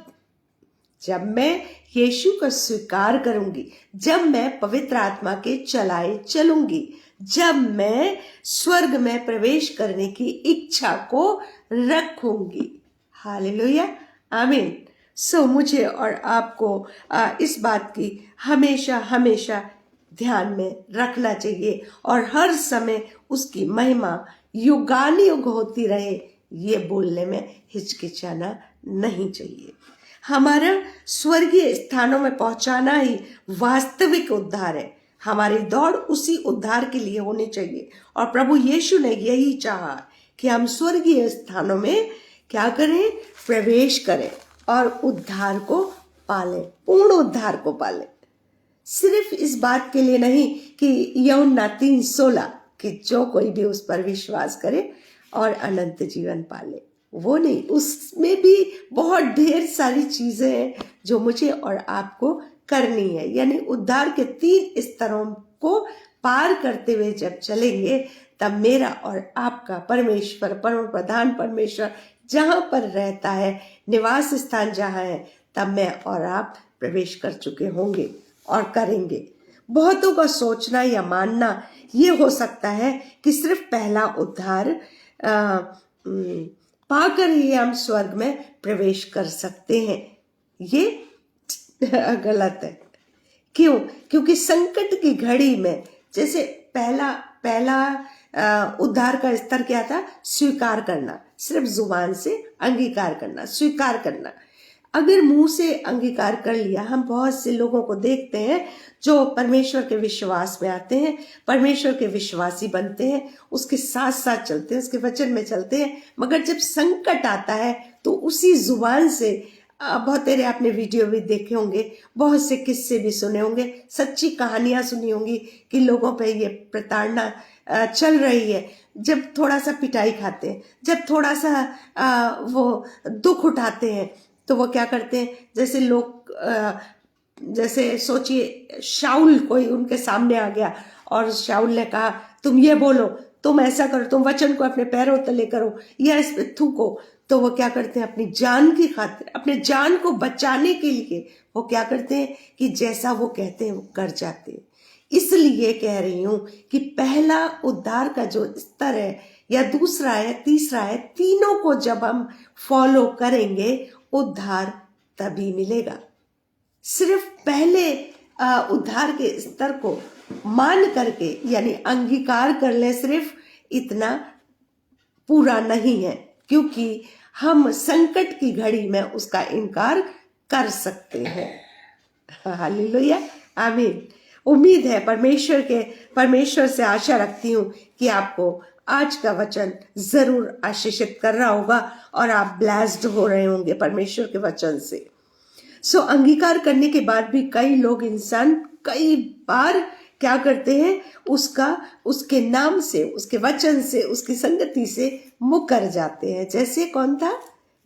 जब मैं यीशु को स्वीकार करूंगी, जब मैं पवित्र आत्मा के चलाए चलूंगी, जब मैं स्वर्ग में प्रवेश करने की इच्छा को रखूंगी। हालेलुया, आमीन। सो मुझे और आपको इस बात की हमेशा ध्यान में रखना चाहिए, और हर समय उसकी महिमा युगानुयुग होती रहे, ये बोलने में हिचकिचाना नहीं चाहिए। हमारा स्वर्गीय स्थानों में पहुंचाना ही वास्तविक उद्धार है। हमारी दौड़ उसी उद्धार के लिए होनी चाहिए, और प्रभु यीशु ने यही चाहा कि हम स्वर्गीय स्थानों में क्या करें? प्रवेश करें और उद्धार को पालें, पूर्ण उद्धार को पालें। सिर्फ इस बात के लिए नहीं कि यूहन्ना 3:16 कि जो कोई भी उस पर विश्वास करे और अनंत जीवन पाले, वो नहीं। उसमें भी बहुत ढेर सारी चीजें हैं जो मुझे और आपको करनी है। यानी उद्धार के 3 स्तरों को पार करते हुए जब चलेंगे, तब मेरा और आपका परमेश्वर, परम प्रधान परमेश्वर जहां पर रहता है, निवास स्थान जहां है, तब मैं और आप प्रवेश कर चुके होंगे और करेंगे। बहुतों का सोचना या मानना ये हो सकता है कि सिर्फ पहला उद्धार पाकर ही हम स्वर्ग में प्रवेश कर सकते हैं। ये गलत है। क्यों? क्योंकि संकट की घड़ी में, जैसे पहला उद्धार का स्तर क्या था? स्वीकार करना, सिर्फ जुबान से अंगीकार करना, स्वीकार करना। अगर मुंह से अंगीकार कर लिया, हम बहुत से लोगों को देखते हैं जो परमेश्वर के विश्वास में आते हैं, परमेश्वर के विश्वासी बनते हैं, उसके साथ साथ चलते हैं, उसके वचन में चलते हैं, मगर जब संकट आता है तो उसी जुबान से बहुत तेरे आपने वीडियो भी देखे होंगे, बहुत से किस्से भी सुने होंगे, सच्ची कहानियां सुनी होंगी कि लोगों पे ये प्रताड़ना चल रही है। जब थोड़ा सा पिटाई खाते हैं, जब थोड़ा सा वो दुख उठाते हैं, तो वो क्या करते हैं, जैसे लोग जैसे सोचिए शाऊल कोई उनके सामने आ गया और शाऊल ने कहा तुम ये बोलो, तुम ऐसा करो, तुम वचन को अपने पैरों तले करो या इस पे थूको, तो वो क्या करते हैं, अपनी जान की खातिर, अपने जान को बचाने के लिए वो क्या करते हैं कि जैसा वो कहते हैं वो कर जाते हैं। इसलिए कह रही हूं कि पहला उद्धार का जो स्तर है या दूसरा है, तीसरा है, तीनों को जब हम फॉलो करेंगे उद्धार तभी मिलेगा। सिर्फ पहले उद्धार के स्तर को मान करके यानी अंगीकार कर ले, सिर्फ इतना पूरा नहीं है, क्योंकि हम संकट की घड़ी में उसका इनकार कर सकते हैं। हालेलुया, आमीन। उम्मीद है परमेश्वर से आशा रखती हूँ कि आपको आज का वचन जरूर आशीषित कर रहा होगा और आप ब्लेस्ड हो रहे होंगे परमेश्वर के वचन से। अंगीकार करने के बाद भी कई लोग, इंसान कई बार क्या करते हैं, उसके नाम से, उसके वचन से, उसकी संगति से मुकर जाते हैं। जैसे कौन था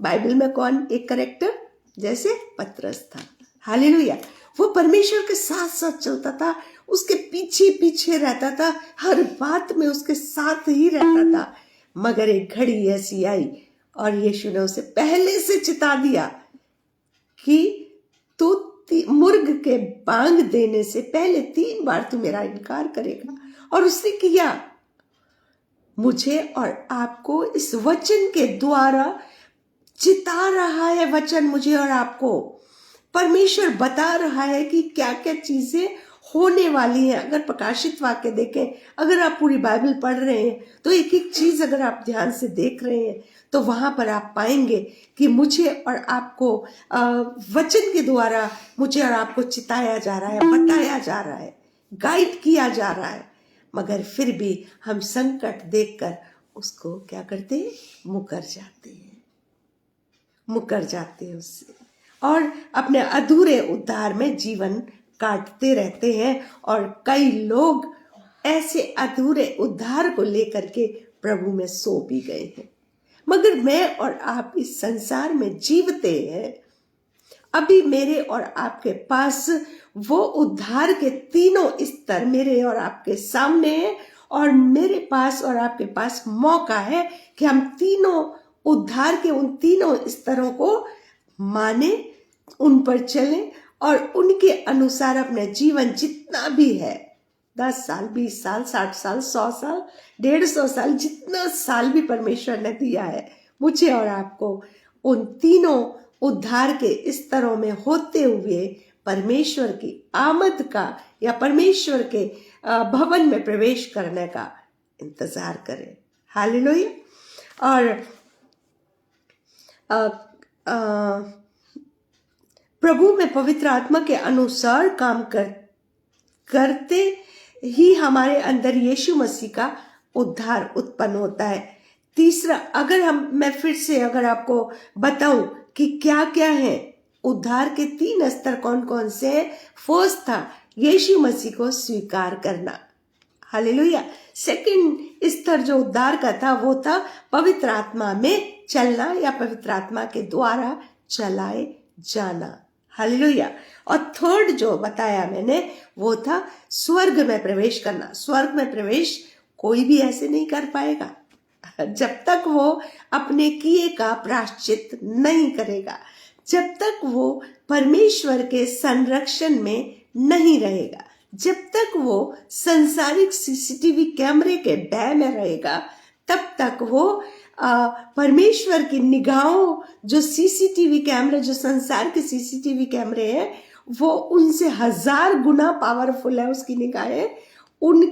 बाइबल में, कौन एक कैरेक्टर, जैसे पतरस था। हालेलुया, वो परमेश्वर के साथ साथ चलता था, उसके पीछे पीछे रहता था, हर बात में उसके साथ ही रहता था, मगर एक घड़ी ऐसी आई और यीशु ने उसे पहले से चिता दिया कि तू मुर्ग के बांग देने से पहले 3 बार तू मेरा इनकार करेगा। और उसने किया। मुझे और आपको इस वचन के द्वारा चिता रहा है, वचन मुझे और आपको परमेश्वर बता रहा है कि क्या क्या चीजें होने वाली हैं। अगर प्रकाशित वाक्य देखें, अगर आप पूरी बाइबल पढ़ रहे हैं, तो एक एक चीज अगर आप ध्यान से देख रहे हैं, तो वहां पर आप पाएंगे कि मुझे और आपको वचन के द्वारा मुझे और आपको चिताया जा रहा है, बताया जा रहा है, गाइड किया जा रहा है। मगर फिर भी हम संकट देखकर उसको क्या करते हैं, मुकर जाते हैं उससे, और अपने अधूरे उद्धार में जीवन काटते रहते हैं। और कई लोग ऐसे अधूरे उद्धार को लेकर के प्रभु में सो भी गए हैं। मगर मैं और आप इस संसार में जीवते हैं, अभी मेरे और आपके पास वो उद्धार के तीनों स्तर मेरे और आपके सामने हैं, और मेरे पास और आपके पास मौका है कि हम तीनों उद्धार के उन तीनों स्तरों को माने, उन पर चलें और उनके अनुसार अपने जीवन जितना भी है, 10 साल, 20 साल, 60 साल, 100 साल, 150 साल, जितना साल भी परमेश्वर ने दिया है, मुझे और आपको उन तीनों उद्धार के स्तरों में होते हुए परमेश्वर की आमद का या परमेश्वर के भवन में प्रवेश करने का इंतजार करें। हालेलुया। और प्रभु में पवित्र आत्मा के अनुसार काम करते ही हमारे अंदर यीशु मसीह का उद्धार उत्पन्न होता है। तीसरा, मैं फिर से अगर आपको बताऊं कि क्या क्या है उद्धार के 3 स्तर कौन कौन से हैं। फर्स्ट था यीशु मसीह को स्वीकार करना। हालेलुया। सेकंड स्तर जो उद्धार का था वो था पवित्र आत्मा में चलना या पवित्र आत्मा के द्वारा चलाए जाना। हालेलुया। और थर्ड जो बताया मैंने वो था स्वर्ग में प्रवेश करना। स्वर्ग में प्रवेश कोई भी ऐसे नहीं कर पाएगा जब तक वो अपने किए का प्रायश्चित नहीं करेगा, जब तक वो परमेश्वर के संरक्षण में नहीं रहेगा, जब तक वो संसारिक सीसीटीवी कैमरे के भय में रहेगा, तब तक वो परमेश्वर की निगाहों, जो सीसीटीवी कैमरे, जो संसार के सीसीटीवी कैमरे हैं, वो उनसे 1000 गुना पावरफुल है उसकी निगाहें, उन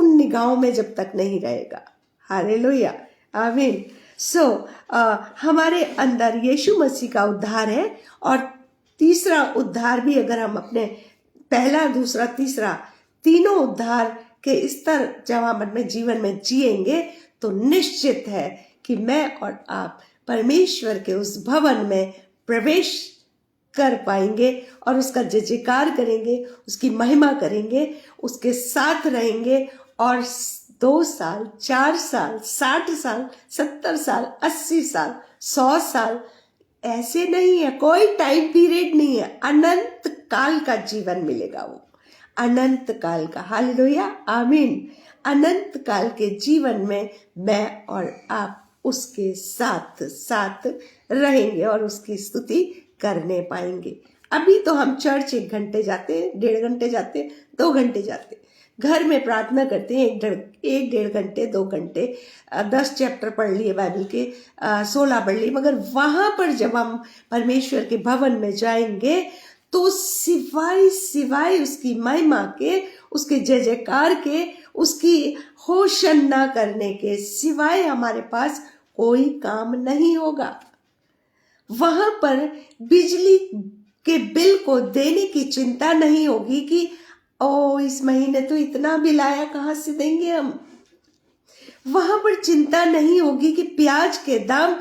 निगाहों में जब तक नहीं रहेगा। हालेलुया, आमीन। हमारे अंदर यीशु मसीह का उद्धार है। और तीसरा उद्धार भी अगर हम अपने पहला, दूसरा, तीसरा तीनों उद्धार के स्तर जब हम अपने जीवन में जिएंगे तो निश्चित है कि मैं और आप परमेश्वर के उस भवन में प्रवेश कर पाएंगे और उसका जय जयकार करेंगे, उसकी महिमा करेंगे, उसके साथ रहेंगे। और 2 साल, 4 साल, 60 साल, 70 साल, 80 साल, 100 साल ऐसे नहीं है, कोई टाइम पीरियड नहीं है, अनंत काल का जीवन मिलेगा, वो अनंत काल का। हालेलुया, आमीन। अनंत काल के जीवन में मैं और आप उसके साथ साथ रहेंगे और उसकी स्तुति करने पाएंगे। अभी तो हम चर्च 1 घंटे जाते हैं, 1.5 घंटे जाते हैं, 2 घंटे जाते हैं, घर में प्रार्थना करते हैं 1-1.5 घंटे, 2 घंटे, 10 चैप्टर पढ़ लिए बाइबल के, 16 पढ़ लिए। मगर वहां पर जब हम परमेश्वर के भवन में जाएंगे तो सिवाय उसकी महिमा के, उसके जय जयकार के, उसकी होशन्ना करने के सिवाय हमारे पास कोई काम नहीं होगा। वहां पर बिजली के बिल को देने की चिंता नहीं होगी कि ओ इस महीने तो इतना बिल आया, कहां से देंगे हम। वहां पर चिंता नहीं होगी कि प्याज के दाम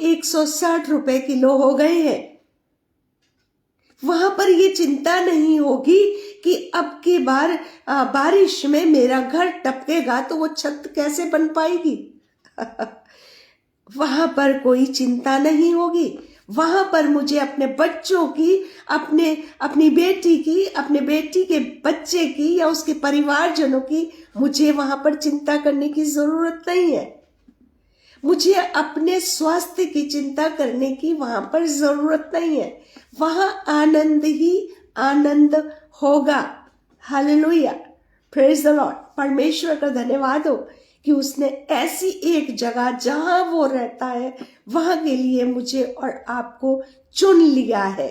160 रुपए किलो हो गए हैं। वहां पर ये चिंता नहीं होगी कि अब की बार बारिश में मेरा घर टपकेगा तो वो छत कैसे बन पाएगी। वहां पर कोई चिंता नहीं होगी। वहां पर मुझे अपने बच्चों की, अपनी बेटी की, अपने बेटी के बच्चे की या उसके परिवारजनों की मुझे वहां पर चिंता करने की जरूरत नहीं है। मुझे अपने स्वास्थ्य की चिंता करने की वहां पर जरूरत नहीं है। वहां आनंद ही आनंद होगा। Hallelujah, praise the Lord. परमेश्वर का धन्यवाद हो कि उसने ऐसी एक जगह जहां वो रहता है वहां के लिए मुझे और आपको चुन लिया है।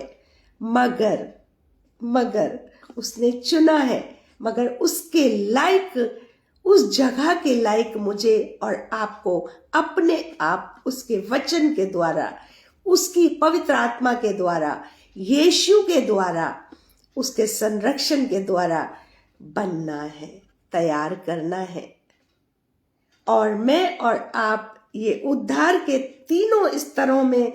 मगर उसने चुना है, मगर उसके लायक, उस जगह के लायक मुझे और आपको अपने आप उसके वचन के द्वारा, उसकी पवित्र आत्मा के द्वारा, यीशु के द्वारा, उसके संरक्षण के द्वारा बनना है, तैयार करना है। और मैं और आप ये उद्धार के तीनों स्तरों में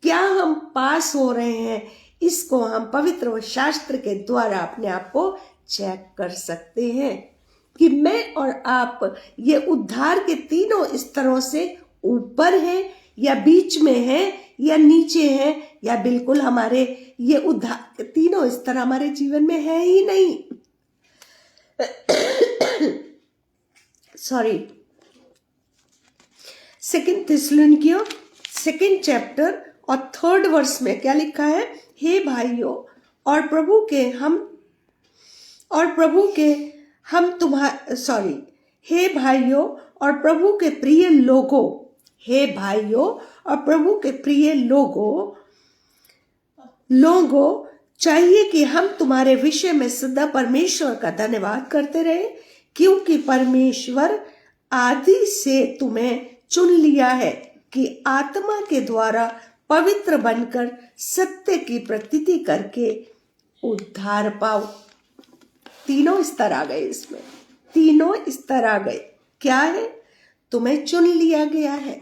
क्या हम पास हो रहे हैं, इसको हम पवित्र शास्त्र के द्वारा अपने आप को चेक कर सकते हैं कि मैं और आप ये उद्धार के तीनों स्तरों से ऊपर हैं या बीच में हैं या नीचे हैं या बिल्कुल हमारे ये उद्धार के तीनों स्तर हमारे जीवन में है ही नहीं। सॉरी, 2 थिस्सलुनीकियों 2 चैप्टर और 3rd वर्स में क्या लिखा है? हे भाइयों और प्रभु के हे भाइयों और प्रभु के प्रिय लोगों, हे भाइयों और प्रभु के प्रिय लोगों, चाहिए कि हम तुम्हारे विषय में सदा परमेश्वर का धन्यवाद करते रहे, क्योंकि परमेश्वर आदि से तुम्हें चुन लिया है कि आत्मा के द्वारा पवित्र बनकर सत्य की प्रतीति करके उद्धार पाओ। तीनों स्तर आ गए, इसमें तीनों स्तर आ गए। क्या है? तुम्हें चुन लिया गया है।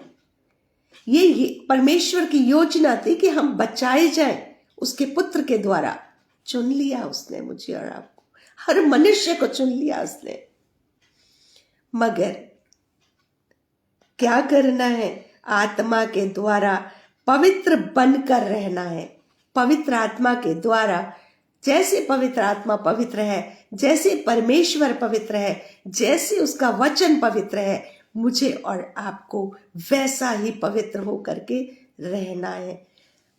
ये परमेश्वर की योजना थी कि हम बचाए जाएं उसके पुत्र के द्वारा। चुन लिया उसने मुझे और आपको, हर मनुष्य को चुन लिया उसने। मगर क्या करना है? आत्मा के द्वारा पवित्र बनकर रहना है। पवित्र आत्मा के द्वारा, जैसे पवित्र आत्मा पवित्र है, जैसे परमेश्वर पवित्र है, जैसे उसका वचन पवित्र है, मुझे और आपको वैसा ही पवित्र होकर के रहना है।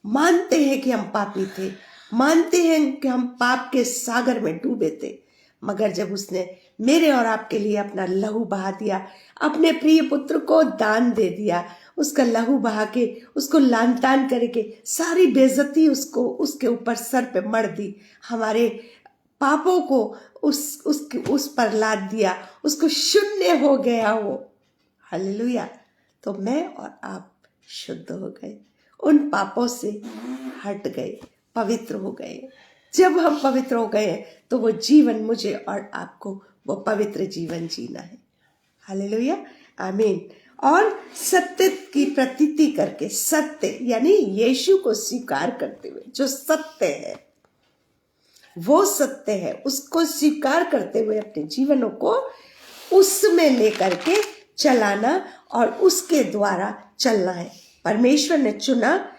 मानते हैं कि हम पापी थे, मानते हैं कि हम पाप के सागर में डूबे थे, मगर जब उसने मेरे और आपके लिए अपना लहू बहा दिया, अपने प्रिय पुत्र को दान दे दिया, उसका लहू बहा के, उसको लान तान करके सारी बेइज्जती उसके ऊपर सर पे मढ़ दी, हमारे पापों को उस पर लाद दिया, उसको शून्य हो गया वो। हालेलुया। तो मैं और आप शुद्ध हो गए, उन पापों से हट गए, पवित्र हो गए। जब हम पवित्र हो गए तो वो जीवन मुझे और आपको वो पवित्र जीवन जीना है। हालेलुया, आमीन। और सत्य की प्रतीति करके, सत्य यानी यीशु को स्वीकार करते हुए, जो सत्य है वो सत्य है, उसको स्वीकार करते हुए अपने जीवनों को उसमें लेकर के चलाना और उसके द्वारा चलना है। परमेश्वर ने चुना,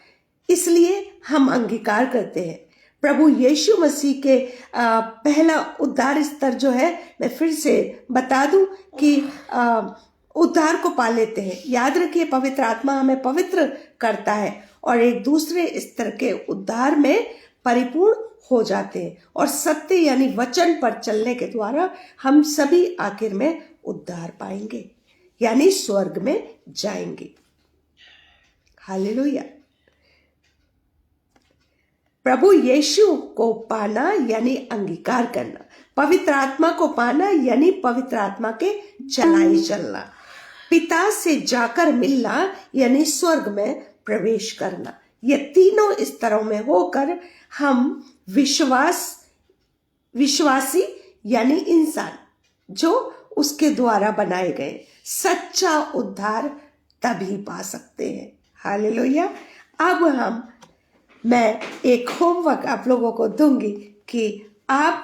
इसलिए हम अंगीकार करते हैं। प्रभु यीशु मसीह के पहला उद्धार स्तर जो है, मैं फिर से बता दूं कि उद्धार को पा लेते हैं। याद रखिए, पवित्र आत्मा हमें पवित्र करता है और एक दूसरे स्तर के उद्धार में परिपूर्ण हो जाते हैं। और सत्य यानी वचन पर चलने के द्वारा हम सभी आखिर में उद्धार पाएंगे, यानी स्वर्ग में जाएंगे। हालेलुया। प्रभु यीशु को पाना यानी अंगीकार करना, पवित्र आत्मा को पाना यानी पवित्र आत्मा के चलाई चलना, पिता से जाकर मिलना यानी स्वर्ग में प्रवेश करना। ये तीनों स्तरों में होकर हम विश्वासी यानी इंसान जो उसके द्वारा बनाए गए सच्चा उद्धार तभी पा सकते हैं। हालेलुया। अब मैं एक होमवर्क आप लोगों को दूंगी कि आप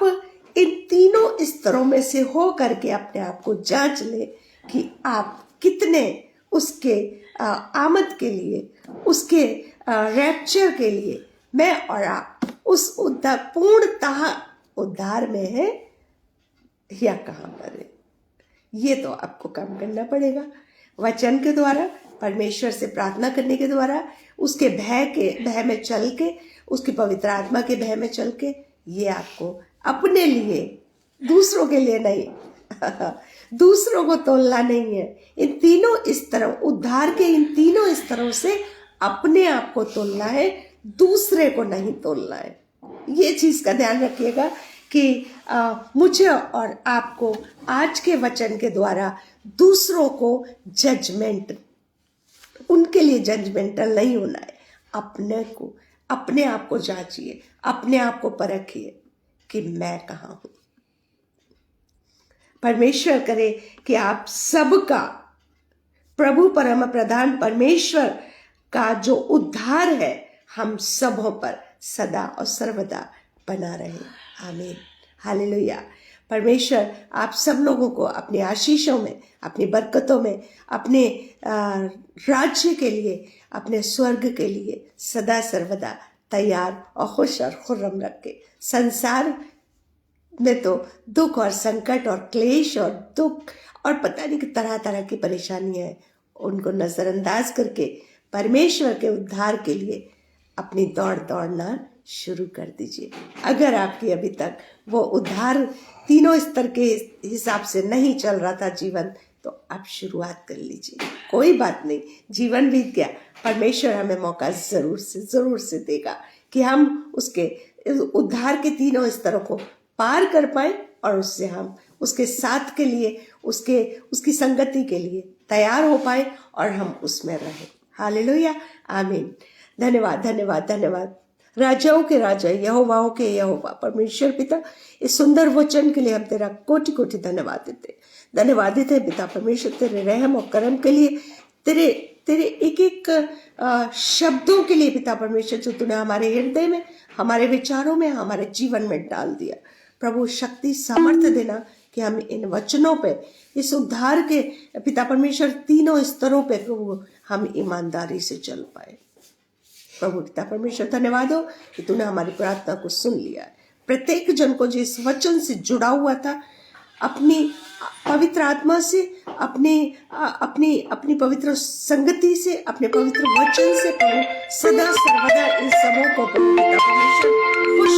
इन तीनों स्तरों में से हो करके अपने आप को जांच ले कि आप कितने उसके आमद के लिए, उसके रैप्चर के लिए, मैं और आप उस उद्धार, पूर्णतः उद्धार में है या कहाँ पर है। ये तो आपको काम करना पड़ेगा, वचन के द्वारा, परमेश्वर से प्रार्थना करने के द्वारा, उसके भय में चल के, उसकी पवित्र आत्मा के भय में चल के। ये आपको अपने लिए, दूसरों के लिए नहीं दूसरों को तोलना नहीं है। इन तीनों स्तरों, उद्धार के इन तीनों स्तरों से अपने आप को तोलना है, दूसरे को नहीं तोलना है। ये चीज का ध्यान रखिएगा कि मुझे और आपको आज के वचन के द्वारा दूसरों को उनके लिए जजमेंटल नहीं होना है। अपने आप को जांचिए, अपने आप को परखिए कि मैं कहाँ हूं। परमेश्वर करे कि आप सबका प्रभु परम प्रधान परमेश्वर का जो उद्धार है हम सबों पर सदा और सर्वदा बना रहे। आमीन। हालेलुया। परमेश्वर आप सब लोगों को अपनी आशीषों में, अपनी बरकतों में, अपने राज्य के लिए, अपने स्वर्ग के लिए सदा सर्वदा तैयार और खुश और खुर्रम रखे। संसार में तो दुख और संकट और क्लेश और दुख और पता नहीं कि तरह तरह की परेशानियां हैं, उनको नजरअंदाज करके परमेश्वर के उद्धार के लिए अपनी दौड़ना शुरू कर दीजिए। अगर आपकी अभी तक वो उद्धार तीनों स्तर के हिसाब से नहीं चल रहा था जीवन, तो आप शुरुआत कर लीजिए। कोई बात नहीं, जीवन बीत गया, परमेश्वर हमें मौका जरूर से देगा कि हम उसके उद्धार के तीनों स्तरों को पार कर पाए और उससे हम उसके साथ के लिए, उसकी संगति के लिए तैयार हो पाए और हम उसमें रहें। हालेलुया, आमीन। धन्यवाद धन्यवाद धन्यवाद। राजाओं के राजा, यहोवाओं के यहोवा परमेश्वर पिता, इस सुंदर वचन के लिए हम तेरा कोटि कोटि धन्यवाद देते। धन्यवादित है पिता परमेश्वर तेरे रहम और करम के लिए, तेरे एक एक शब्दों के लिए पिता परमेश्वर, जो तूने हमारे हृदय में, हमारे विचारों में, हमारे जीवन में डाल दिया। प्रभु शक्ति सामर्थ्य देना कि हम इन वचनों पे, इस उद्धार के पिता परमेश्वर तीनों स्तरों पे प्रभु हम ईमानदारी से चल पाए। प्रभु पिता परमेश्वर धन्यवाद हो कि तूने हमारी प्रार्थना को सुन लिया है। प्रत्येक जन को जो इस वचन से जुड़ा हुआ था, अपनी पवित्र आत्मा से, अपनी पवित्र संगति से, अपने पवित्र वचन से प्रभु सदा सर्वदा इन सबों को प्रभु पिता परमेश्वर खुश